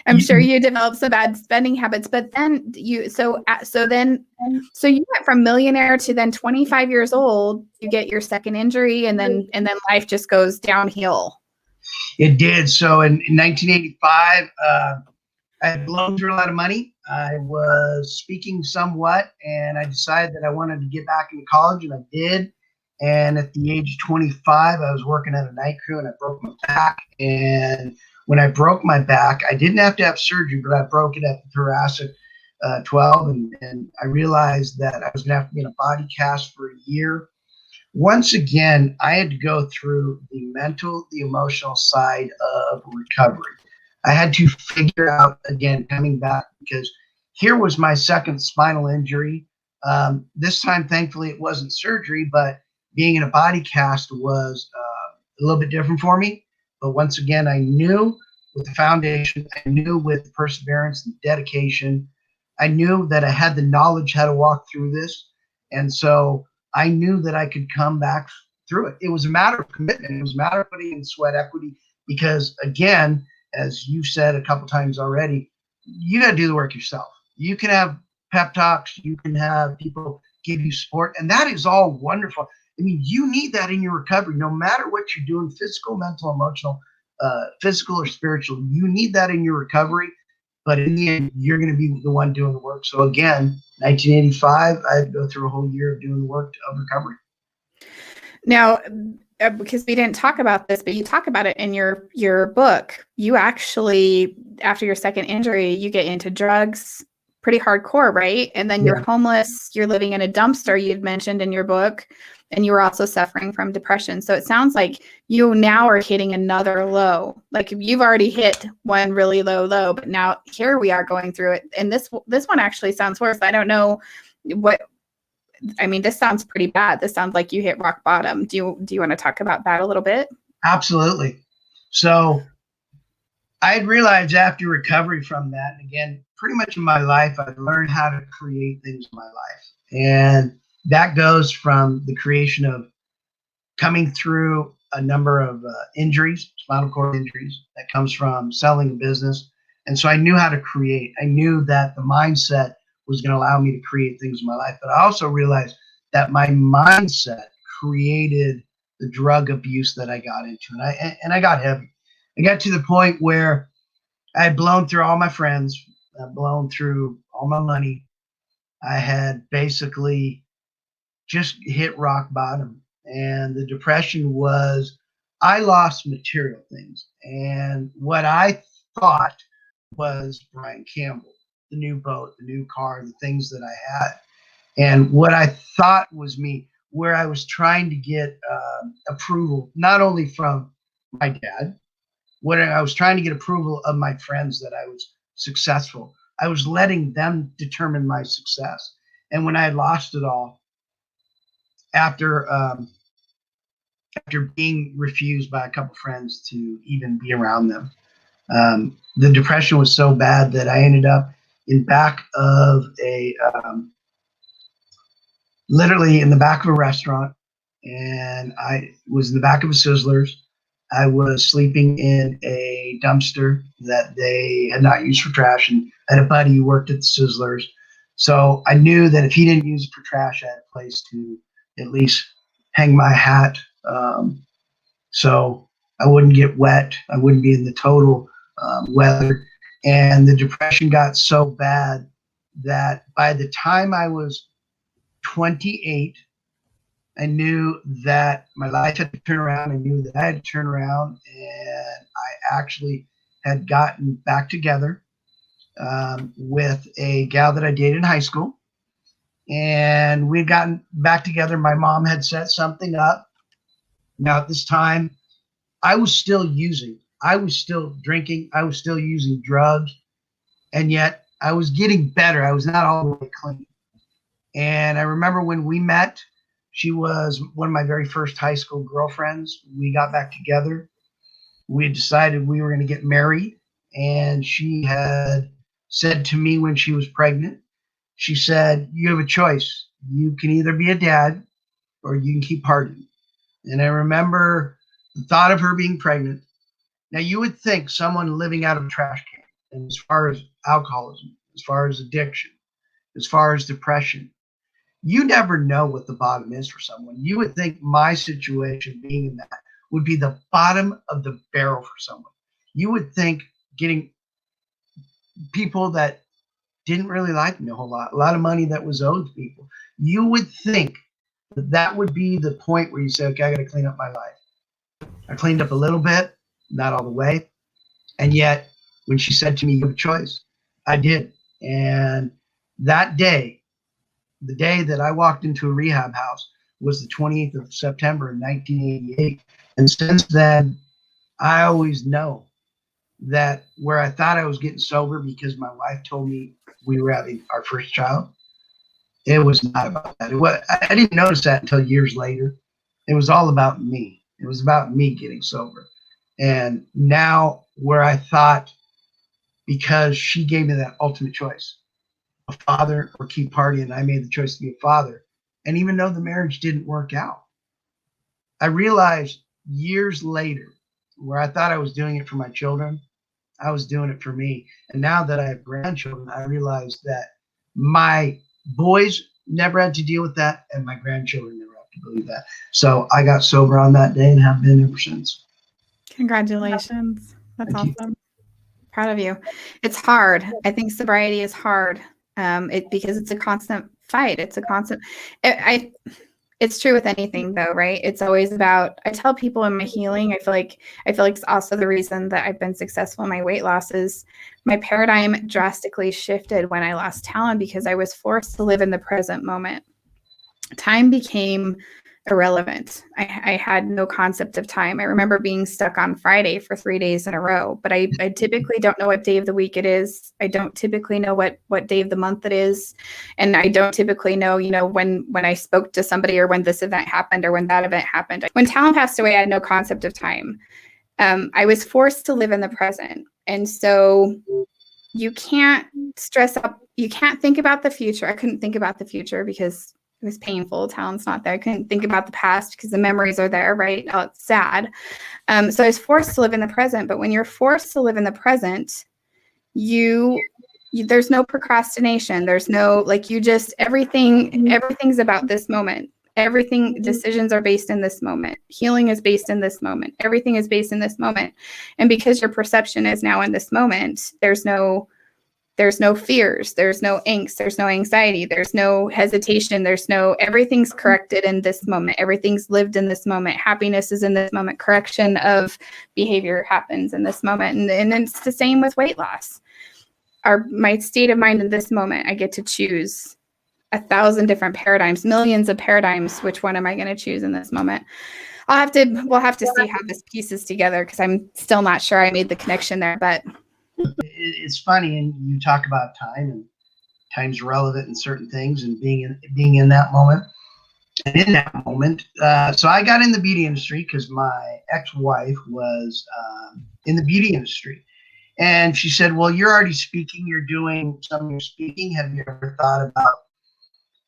I'm sure you developed some bad spending habits, but then so you went from millionaire to then 25 years old, you get your second injury, and then life just goes downhill. It did. So in 1985, I had blown through a lot of money. I was speaking somewhat, and I decided that I wanted to get back into college, and I did. And at the age of 25, I was working at a night crew, and I broke my back. And when I broke my back, I didn't have to have surgery, but I broke it at the thoracic 12, and I realized that I was going to have to be in a body cast for a year. Once again, I had to go through the mental, the emotional side of recovery. I had to figure out, again, coming back, because here was my second spinal injury. This time, thankfully, it wasn't surgery, but being in a body cast was a little bit different for me. But once again, I knew with the foundation, I knew with perseverance and dedication, I knew that I had the knowledge how to walk through this. And so I knew that I could come back through it. It was a matter of commitment. It was a matter of putting in sweat equity because, again, as you said a couple times already, you got to do the work yourself. You can have pep talks. You can have people give you support. And that is all wonderful. I mean, you need that in your recovery, no matter what you're doing, physical, mental, emotional, physical or spiritual. You need that in your recovery. But in the end, you're going to be the one doing the work. So again, 1985, I had to go through a whole year of doing the work of recovery. Now, because we didn't talk about this, but you talk about it in your book. You actually, after your second injury, you get into drugs pretty hardcore, right? And then you're homeless, you're living in a dumpster, you'd mentioned in your book, and you were also suffering from depression. So it sounds like you now are hitting another low. Like you've already hit one really low, but now here we are going through it. And this one actually sounds worse. I don't know this sounds pretty bad. This sounds like you hit rock bottom. Do you want to talk about that a little bit? Absolutely. So I had realized after recovery from that, and again, pretty much in my life, I've learned how to create things in my life. And that goes from the creation of coming through a number of injuries, spinal cord injuries, that comes from selling a business. And so I knew how to create. I knew that the mindset was going to allow me to create things in my life. But I also realized that my mindset created the drug abuse that I got into. And I got heavy. I got to the point where I had blown through all my friends, I'd blown through all my money. I had basically just hit rock bottom. And the depression was, I lost material things. And what I thought was Bryan Campbell, the new boat, the new car, the things that I had. And what I thought was me, where I was trying to get approval, not only from my dad, when I was trying to get approval of my friends that I was successful. I was letting them determine my success. And when I had lost it all, after being refused by a couple friends to even be around them, the depression was so bad that I ended up literally in the back of a restaurant, and I was in the back of a Sizzlers. I was sleeping in a dumpster that they had not used for trash, and I had a buddy who worked at the Sizzlers. So I knew that if he didn't use it for trash, I had a place to at least hang my hat, so I wouldn't get wet. I wouldn't be in the total weather. And the depression got so bad that by the time I was 28, I knew that my life had to turn around. I knew that I had to turn around, and I actually had gotten back together with a gal that I dated in high school. And we'd gotten back together. My mom had set something up. Now, at this time, I was still using. I was still drinking. I was still using drugs. And yet I was getting better. I was not all the way clean. And I remember when we met, she was one of my very first high school girlfriends. We got back together. We had decided we were going to get married. And she had said to me when she was pregnant, she said, "You have a choice. You can either be a dad or you can keep partying." And I remember the thought of her being pregnant. Now, you would think someone living out of a trash can, and as far as alcoholism, as far as addiction, as far as depression, you never know what the bottom is for someone. You would think my situation being in that would be the bottom of the barrel for someone. You would think getting people that didn't really like me a lot of money that was owed to people. You would think that that would be the point where you say, okay, I got to clean up my life. I cleaned up a little bit, not all the way. And yet, when she said to me, you have a choice, I did. And that day, the day that I walked into a rehab house was the 28th of September in 1988. And since then, I always know that where I thought I was getting sober because my wife told me we were having our first child, it was not about that. I didn't notice that until years later. It was all about me. It was about me getting sober. And now where I thought, because she gave me that ultimate choice, a father or keep partying, I made the choice to be a father. And even though the marriage didn't work out, I realized years later where I thought I was doing it for my children, I was doing it for me. And now that I have grandchildren, I realize that my boys never had to deal with that, and my grandchildren never have to believe that. So I got sober on that day and have been ever since. Congratulations. That's Thank awesome. Proud of you. It's hard. I think sobriety is hard. Because it's a constant fight. It's a constant. It's true with anything though, right? It's always about. I tell people in my healing, I feel like it's also the reason that I've been successful in my weight loss is my paradigm drastically shifted when I lost talent because I was forced to live in the present moment. Time became irrelevant. I had no concept of time. I remember being stuck on Friday for 3 days in a row, but I typically don't know what day of the week it is. I don't typically know what day of the month it is. And I don't typically know, when I spoke to somebody or when this event happened or when that event happened. When Talon passed away, I had no concept of time. I was forced to live in the present. And so you can't stress up. You can't think about the future. I couldn't think about the future because it was painful. Talent's not there. I couldn't think about the past because the memories are there, right? Oh, it's sad. So I was forced to live in the present. But when you're forced to live in the present, there's no procrastination. There's no everything's about this moment. Decisions are based in this moment. Healing is based in this moment. Everything is based in this moment. And because your perception is now in this moment, there's no fears, there's no angst, there's no anxiety, there's no hesitation, everything's corrected in this moment. Everything's lived in this moment. Happiness is in this moment. Correction of behavior happens in this moment. And it's the same with weight loss. My state of mind in this moment, I get to choose 1,000 different paradigms, millions of paradigms. Which one am I going to choose in this moment? We'll have to see how this pieces together because I'm still not sure I made the connection there, but it's funny, and you talk about time, and time's relevant in certain things, and being in that moment. And in that moment, so I got in the beauty industry because my ex-wife was in the beauty industry, and she said, "Well, you're already speaking. You're doing some of your speaking. Have you ever thought about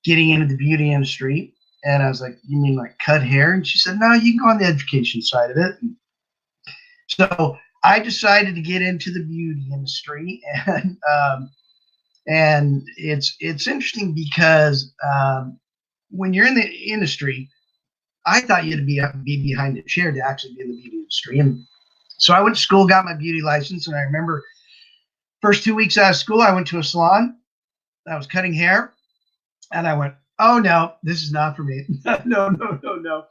getting into the beauty industry?" And I was like, "You mean like cut hair?" And she said, "No, you can go on the education side of it." So I decided to get into the beauty industry, and it's interesting because when you're in the industry, I thought you had to be behind a chair to actually be in the beauty industry. And so I went to school, got my beauty license, and I remember first 2 weeks out of school, I went to a salon. I was cutting hair, and I went, "Oh no, this is not for me." No.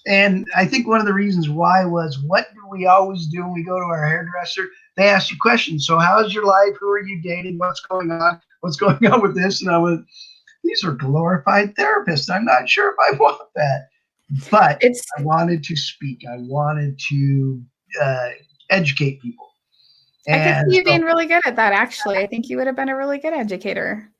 And I think one of the reasons why was, what do we always do when we go to our hairdresser? They ask you questions. So how's your life? Who are you dating? What's going on? What's going on with this? And I went, these are glorified therapists. I'm not sure if I want that. But I wanted to speak. I wanted to educate people. I could see you being really good at that, actually. I think you would have been a really good educator.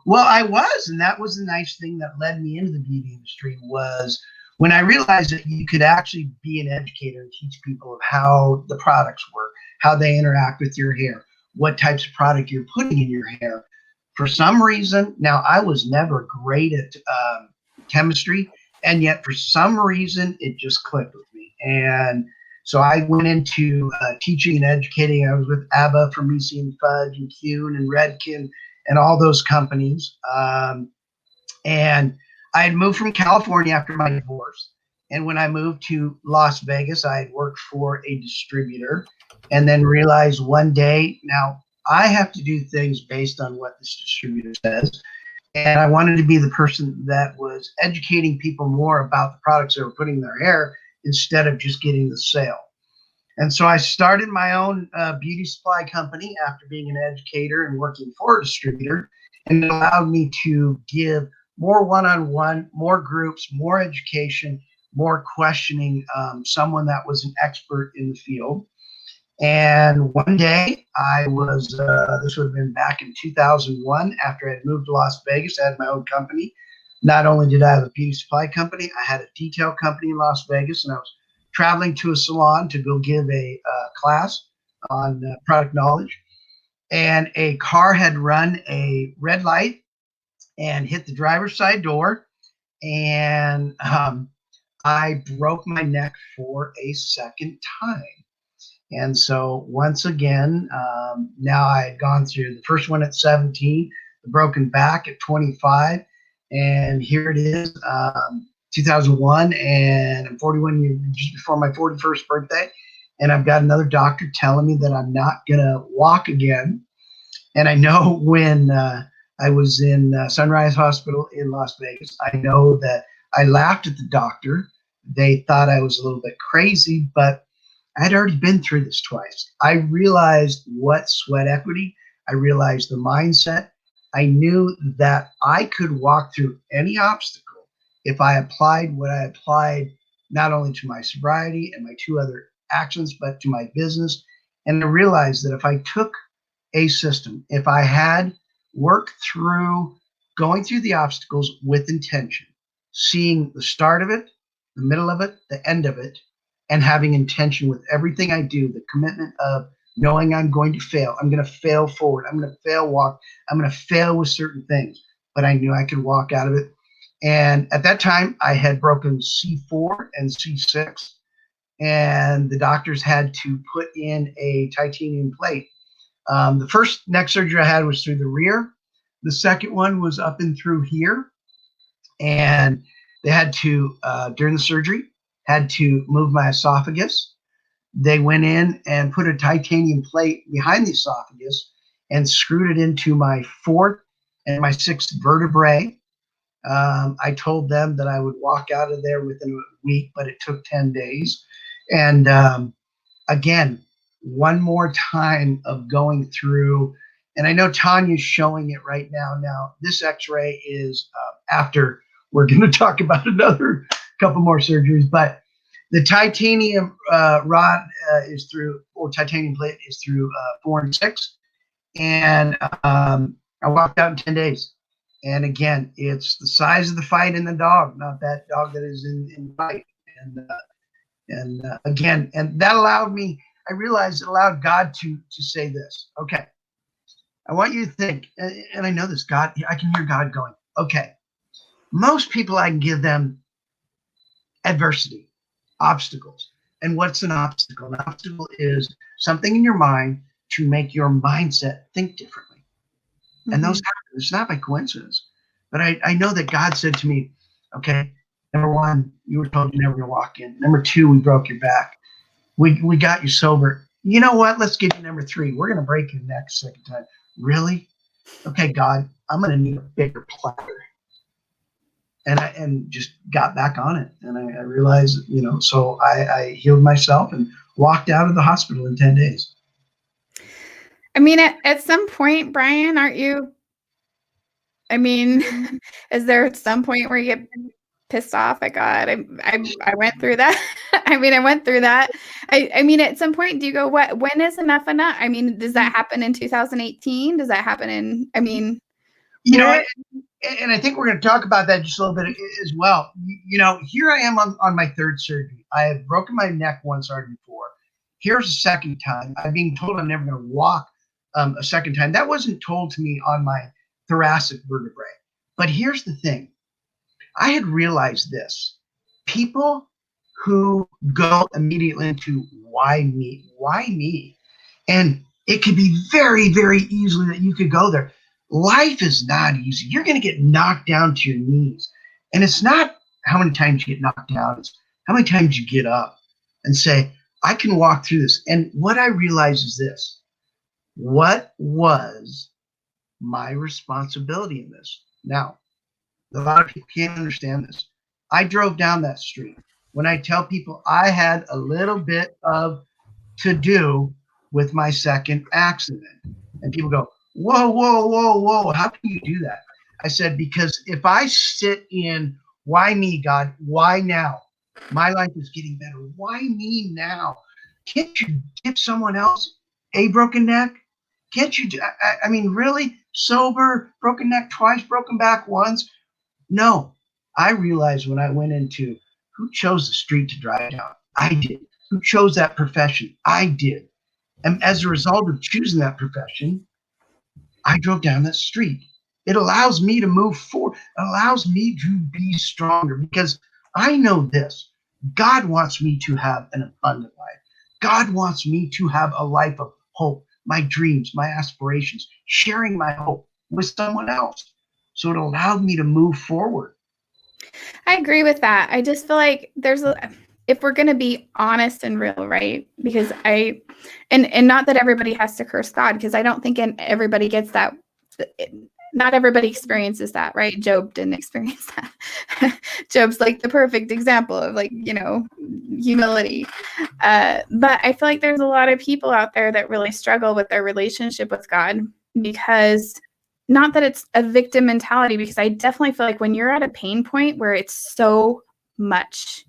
Well, I was. And that was the nice thing that led me into the beauty industry was when I realized that you could actually be an educator and teach people of how the products work, how they interact with your hair, what types of product you're putting in your hair. For some reason, now I was never great at chemistry, and yet for some reason it just clicked with me. And So I went into teaching and educating. I was with ABBA for Misi and Fudge and Kuhn and Redken and all those companies. And I had moved from California after my divorce. And when I moved to Las Vegas, I had worked for a distributor and then realized one day, now I have to do things based on what this distributor says. And I wanted to be the person that was educating people more about the products they were putting in their hair instead of just getting the sale. And so I started my own beauty supply company after being an educator and working for a distributor. And it allowed me to give more one-on-one, more groups, more education, more questioning, someone that was an expert in the field. And one day I was, this would have been back in 2001, after I had moved to Las Vegas. I had my own company. Not only did I have a beauty supply company, I had a detail company in Las Vegas, and I was traveling to a salon to go give a class on product knowledge. And a car had run a red light and hit the driver's side door. And I broke my neck for a second time. And so once again, now I had gone through the first one at 17, the broken back at 25, and here it is, 2001, and I'm 41 years just before my 41st birthday, and I've got another doctor telling me that I'm not gonna walk again. And I know when I was in Sunrise Hospital in Las Vegas, I know that I laughed at the doctor. They thought I was a little bit crazy, but I had already been through this twice. I realized what sweat equity, I realized the mindset. I knew that I could walk through any obstacle if I applied what I applied, not only to my sobriety and my two other actions, but to my business. And I realized that if I took a system, if I had worked through going through the obstacles with intention, seeing the start of it, the middle of it, the end of it, and having intention with everything I do, the commitment of knowing I'm going to fail. I'm going to fail forward. I'm going to fail walk. I'm going to fail with certain things, but I knew I could walk out of it. And at that time, I had broken C4 and C6, and the doctors had to put in a titanium plate. The first neck surgery I had was through the rear. The second one was up and through here. And they had to, during the surgery, had to move my esophagus. They went in and put a titanium plate behind the esophagus and screwed it into my fourth and my sixth vertebrae. I told them that I would walk out of there within a week, but it took 10 days. And again, one more time of going through, and I know Tanya's showing it right now. Now, this x-ray is after we're going to talk about another couple more surgeries, but the titanium rod is through, or titanium plate is through 4 and 6. And I walked out in 10 days. And again, it's the size of the fight in the dog, not that dog that is in the fight. And again, and that allowed me, I realized it allowed God to say this. Okay, I want you to think, and I know this, God, I can hear God going, okay, most people I can give them adversity, obstacles. And what's an obstacle? An obstacle is something in your mind to make your mindset think differently. Mm-hmm. And those happen. It's not by coincidence. But I know that God said to me, okay, number one, you were told you never going to walk in. Number two, we broke your back. We got you sober. You know what? Let's get you number three. We're going to break your neck second time. Really? Okay, God, I'm going to need a bigger platter. And just got back on it. And I realized, so I healed myself and walked out of the hospital in 10 days. I mean, at some point, Bryan, aren't you, I mean, is there some point where you get pissed off at God? I went through that. I went through that. I mean, at some point, do you go, when is enough enough? I mean, does that happen in 2018? Does that happen in, and I think we're going to talk about that just a little bit as well. Here I am on my third surgery. I have broken my neck once already before. Here's a second time. I'm being told I'm never going to walk a second time. That wasn't told to me on my thoracic vertebrae. But here's the thing. I had realized this. People who go immediately into why me? Why me? And it could be very, very easily that you could go there. Life is not easy. You're going to get knocked down to your knees. And it's not how many times you get knocked down, it's how many times you get up and say, I can walk through this. And what I realize is this: what was my responsibility in this? Now, a lot of people can't understand this. I drove down that street. When I tell people I had a little bit of to do with my second accident, and people go, whoa, whoa, whoa, whoa, how can you do that? I said, because if I sit in, why me, God? Why now? My life is getting better. Why me now? Can't you give someone else a broken neck? Can't you? I mean, really? Sober, broken neck twice, broken back once? No. I realized when I went into who chose the street to drive down? I did. Who chose that profession? I did. And as a result of choosing that profession, I drove down that street. It allows me to move forward. It allows me to be stronger because I know this. God wants me to have an abundant life. God wants me to have a life of hope, my dreams, my aspirations, sharing my hope with someone else. So it allowed me to move forward. I agree with that. I just feel like if we're going to be honest and real, right? Because and not that everybody has to curse God, because I don't think everybody gets that. Not everybody experiences that, right? Job didn't experience that. Job's like the perfect example of humility. But I feel like there's a lot of people out there that really struggle with their relationship with God, because not that it's a victim mentality, because I definitely feel like when you're at a pain point where it's so much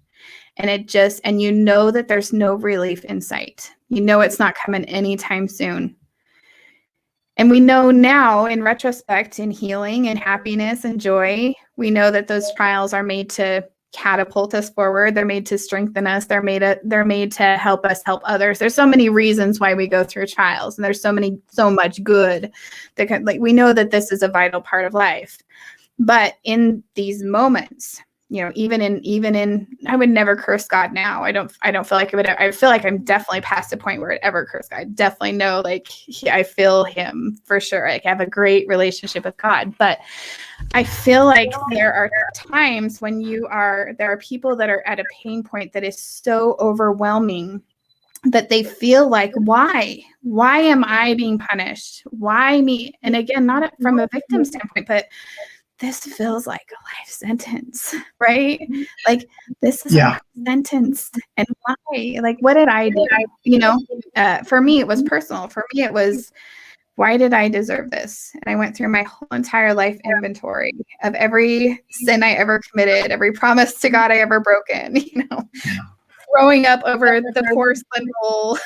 and you know that there's no relief in sight, you know it's not coming anytime soon. And we know now, in retrospect, in healing and happiness and joy, we know that those trials are made to catapult us forward. They're made to strengthen us. They're made to help us help others. There's so many reasons why we go through trials, and there's so much good that we know that this is a vital part of life. But in these moments, even in I would never curse God now. I don't feel like it would. I feel like I'm definitely past the point where I'd ever curse God. I definitely know, I feel him for sure. I have a great relationship with God, but I feel like there are times when there are people that are at a pain point that is so overwhelming that they feel like, why am I being punished? Why me? And again, not from a victim standpoint, but this feels like a life sentence, right? Like, this is a life sentence. And why? Like, what did I do? For me, it was personal. For me, it was, why did I deserve this? And I went through my whole entire life inventory of every sin I ever committed, every promise to God I ever broken, throwing up over the porcelain bowl,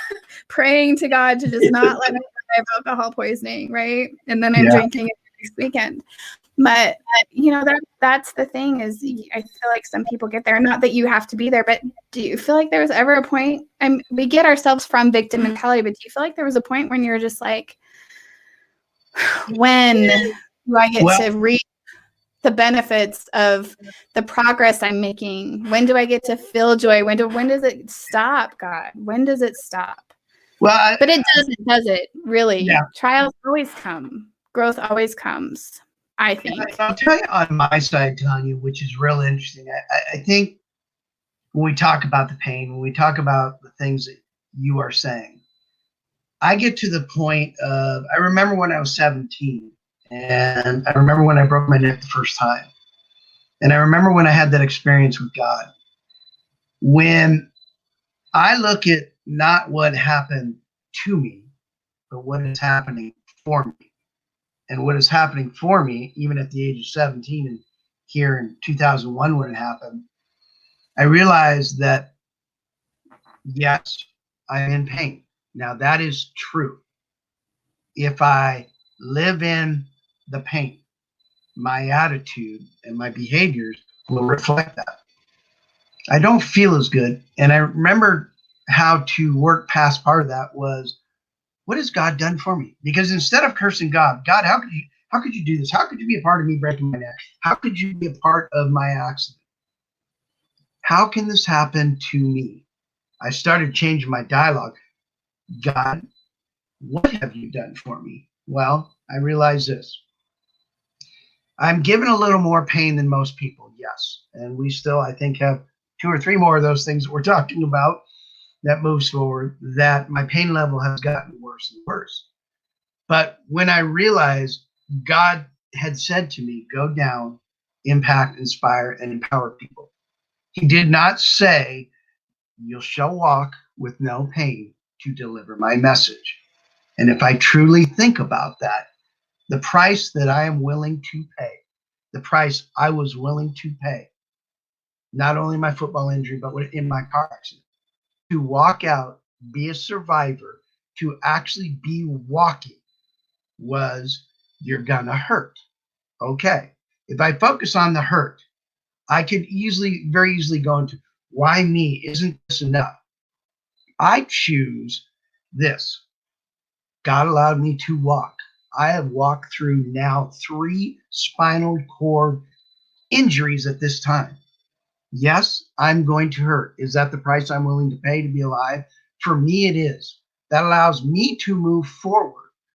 praying to God to just not let me die of alcohol poisoning, right? And then I'm drinking it next weekend. But that's the thing, is I feel like some people get there. Not that you have to be there, but do you feel like there was ever a point? We get ourselves from victim mentality, but do you feel like there was a point when you're just like, when do I get to reap the benefits of the progress I'm making? When do I get to feel joy? When does it stop, God? When does it stop? Well, but it doesn't, does it? Really? Yeah. Trials always come. Growth always comes, I think. I'll tell you on my side, Tawnia, which is real interesting. I think when we talk about the pain, when we talk about the things that you are saying, I get to the point of, I remember when I was 17, and I remember when I broke my neck the first time. And I remember when I had that experience with God. When I look at not what happened to me, but what is happening for me. And what is happening for me, even at the age of 17 and here in 2001 when it happened, I realized that, yes, I'm in pain. Now, that is true. If I live in the pain, my attitude and my behaviors will reflect that. I don't feel as good. And I remember how to work past part of that was, what has God done for me? Because instead of cursing God, how could you do this? How could you be a part of me breaking my neck? How could you be a part of my accident? How can this happen to me? I started changing my dialogue. God, what have you done for me? Well, I realize this. I'm given a little more pain than most people, yes. And we still, I think, have 2 or 3 more of those things that we're talking about that moves forward, that my pain level has gotten worse and worse. But when I realized God had said to me, go down, impact, inspire, and empower people. He did not say, you shall walk with no pain to deliver my message. And if I truly think about that, the price that I am willing to pay, the price I was willing to pay, not only my football injury, but in my car accident, to walk out, be a survivor, to actually be walking was, you're gonna hurt. Okay. If I focus on the hurt, I could very easily go into, why me? Isn't this enough? I choose this. God allowed me to walk. I have walked through now 3 spinal cord injuries at this time. Yes, I'm going to hurt. Is that the price I'm willing to pay to be alive? For me, it is. That allows me to move forward.